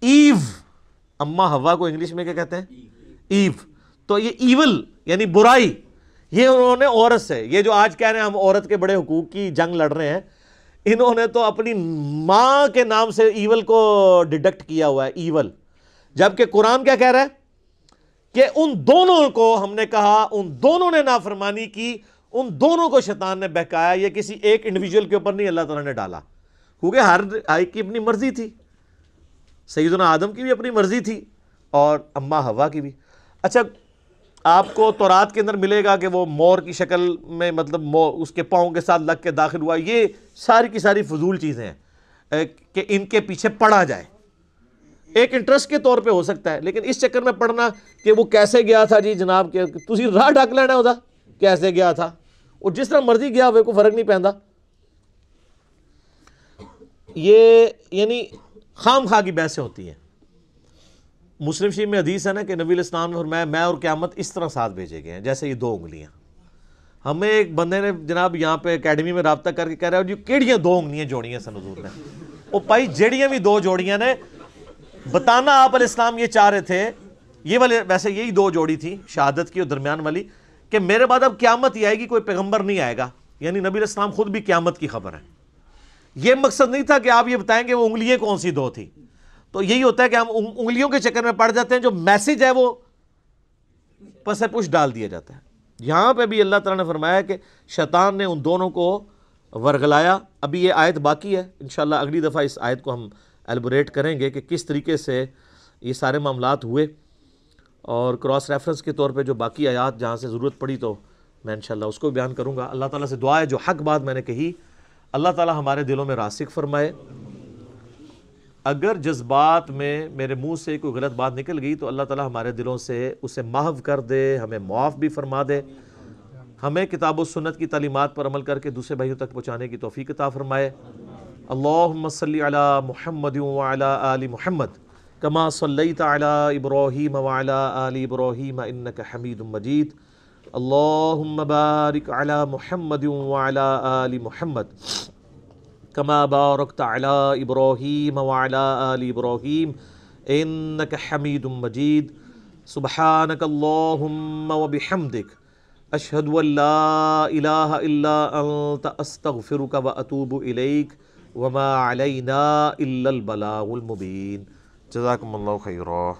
ایو، اما ہوا کو انگلش میں کیا کہتے ہیں؟ ایو. تو یہ ایول یعنی برائی، یہ انہوں نے عورت سے، یہ جو آج کہہ رہے ہیں ہم عورت کے بڑے حقوق کی جنگ لڑ رہے ہیں، انہوں نے تو اپنی ماں کے نام سے ایول کو ڈیڈکٹ کیا ہوا ہے، ایول. جبکہ قرآن کیا کہہ رہا ہے کہ ان دونوں کو ہم نے کہا، ان دونوں نے نافرمانی کی، ان دونوں کو شیطان نے بہکایا. یہ کسی ایک انڈیویجول کے اوپر نہیں اللہ تعالیٰ نے ڈالا، کیونکہ ہر ایک کی اپنی مرضی تھی. سیدنا آدم کی بھی اپنی مرضی تھی اور اما حوا کی بھی. اچھا آپ کو تورات کے اندر ملے گا کہ وہ مور کی شکل میں مطلب اس کے پاؤں کے ساتھ لگ کے داخل ہوا. یہ ساری کی ساری فضول چیزیں ہیں کہ ان کے پیچھے پڑھا جائے. ایک انٹرسٹ کے طور پہ ہو سکتا ہے, لیکن اس چکر میں پڑھنا کہ وہ کیسے گیا تھا جی جناب, کہ تسی راہ ڈک لینا ہوتا کیسے گیا تھا, اور جس طرح مرضی گیا ہوئے کوئی فرق نہیں پہنتا. یہ یعنی خام خواہ کی بحثیں ہوتی ہیں. مسلم شریف میں حدیث ہے نا کہ نبی علیہ السلام نے فرمایا میں اور قیامت اس طرح ساتھ بھیجے گئے ہیں جیسے یہ 2 انگلیاں. ہمیں ایک بندے نے جناب یہاں پہ اکیڈمی میں رابطہ کر کے کہہ رہا ہے جی کیڑیاں 2 انگلیاں جوڑیاں سن حضور نے. او بھائی جیڑیاں بھی 2 جوڑیاں نے, بتانا آپ علیہ السلام یہ چاہ رہے تھے, یہ والے ویسے یہی 2 جوڑی تھی شہادت کی اور درمیان والی, کہ میرے بعد اب قیامت ہی آئے گی, کوئی پیغمبر نہیں آئے گا. یعنی نبی علیہ السلام خود بھی قیامت کی خبر ہے. یہ مقصد نہیں تھا کہ آپ یہ بتائیں کہ وہ انگلیاں کون سی 2 تھی. تو یہی ہوتا ہے کہ ہم انگلیوں کے چکر میں پڑ جاتے ہیں, جو میسج ہے وہ پس پش ڈال دیا جاتا ہے. یہاں پہ بھی اللہ تعالیٰ نے فرمایا کہ شیطان نے ان دونوں کو ورگلایا. ابھی یہ آیت باقی ہے, انشاءاللہ اگلی دفعہ اس آیت کو ہم ایلبوریٹ کریں گے کہ کس طریقے سے یہ سارے معاملات ہوئے, اور کراس ریفرنس کے طور پہ جو باقی آیات جہاں سے ضرورت پڑی تو میں انشاءاللہ اس کو بیان کروں گا. اللہ تعالیٰ سے دعا ہے جو حق بات میں نے کہی اللہ تعالیٰ ہمارے دلوں میں راسخ فرمائے. اگر جذبات میں میرے منہ سے کوئی غلط بات نکل گئی تو اللہ تعالیٰ ہمارے دلوں سے اسے محو کر دے, ہمیں معاف بھی فرما دے, ہمیں کتاب و سنت کی تعلیمات پر عمل کر کے دوسرے بھائیوں تک پہنچانے کی توفیق عطا فرمائے. اللہم صلی علی محمد وعلی آل محمد کما صلیت علی ابراہیم وعلی آل ابراہیم انک حمید مجید. اللہم بارک علی محمد وعلی آل محمد کما بارکت علی ابراہیم وعلی آل ابراہیم انک حمید مجید. سبحانک اللہم وبحمدک اشہد ان لا الہ الا انت استغفرک واتوب الیک وما علینا الا البلاغ المبین. جزاکم اللہ خیرا.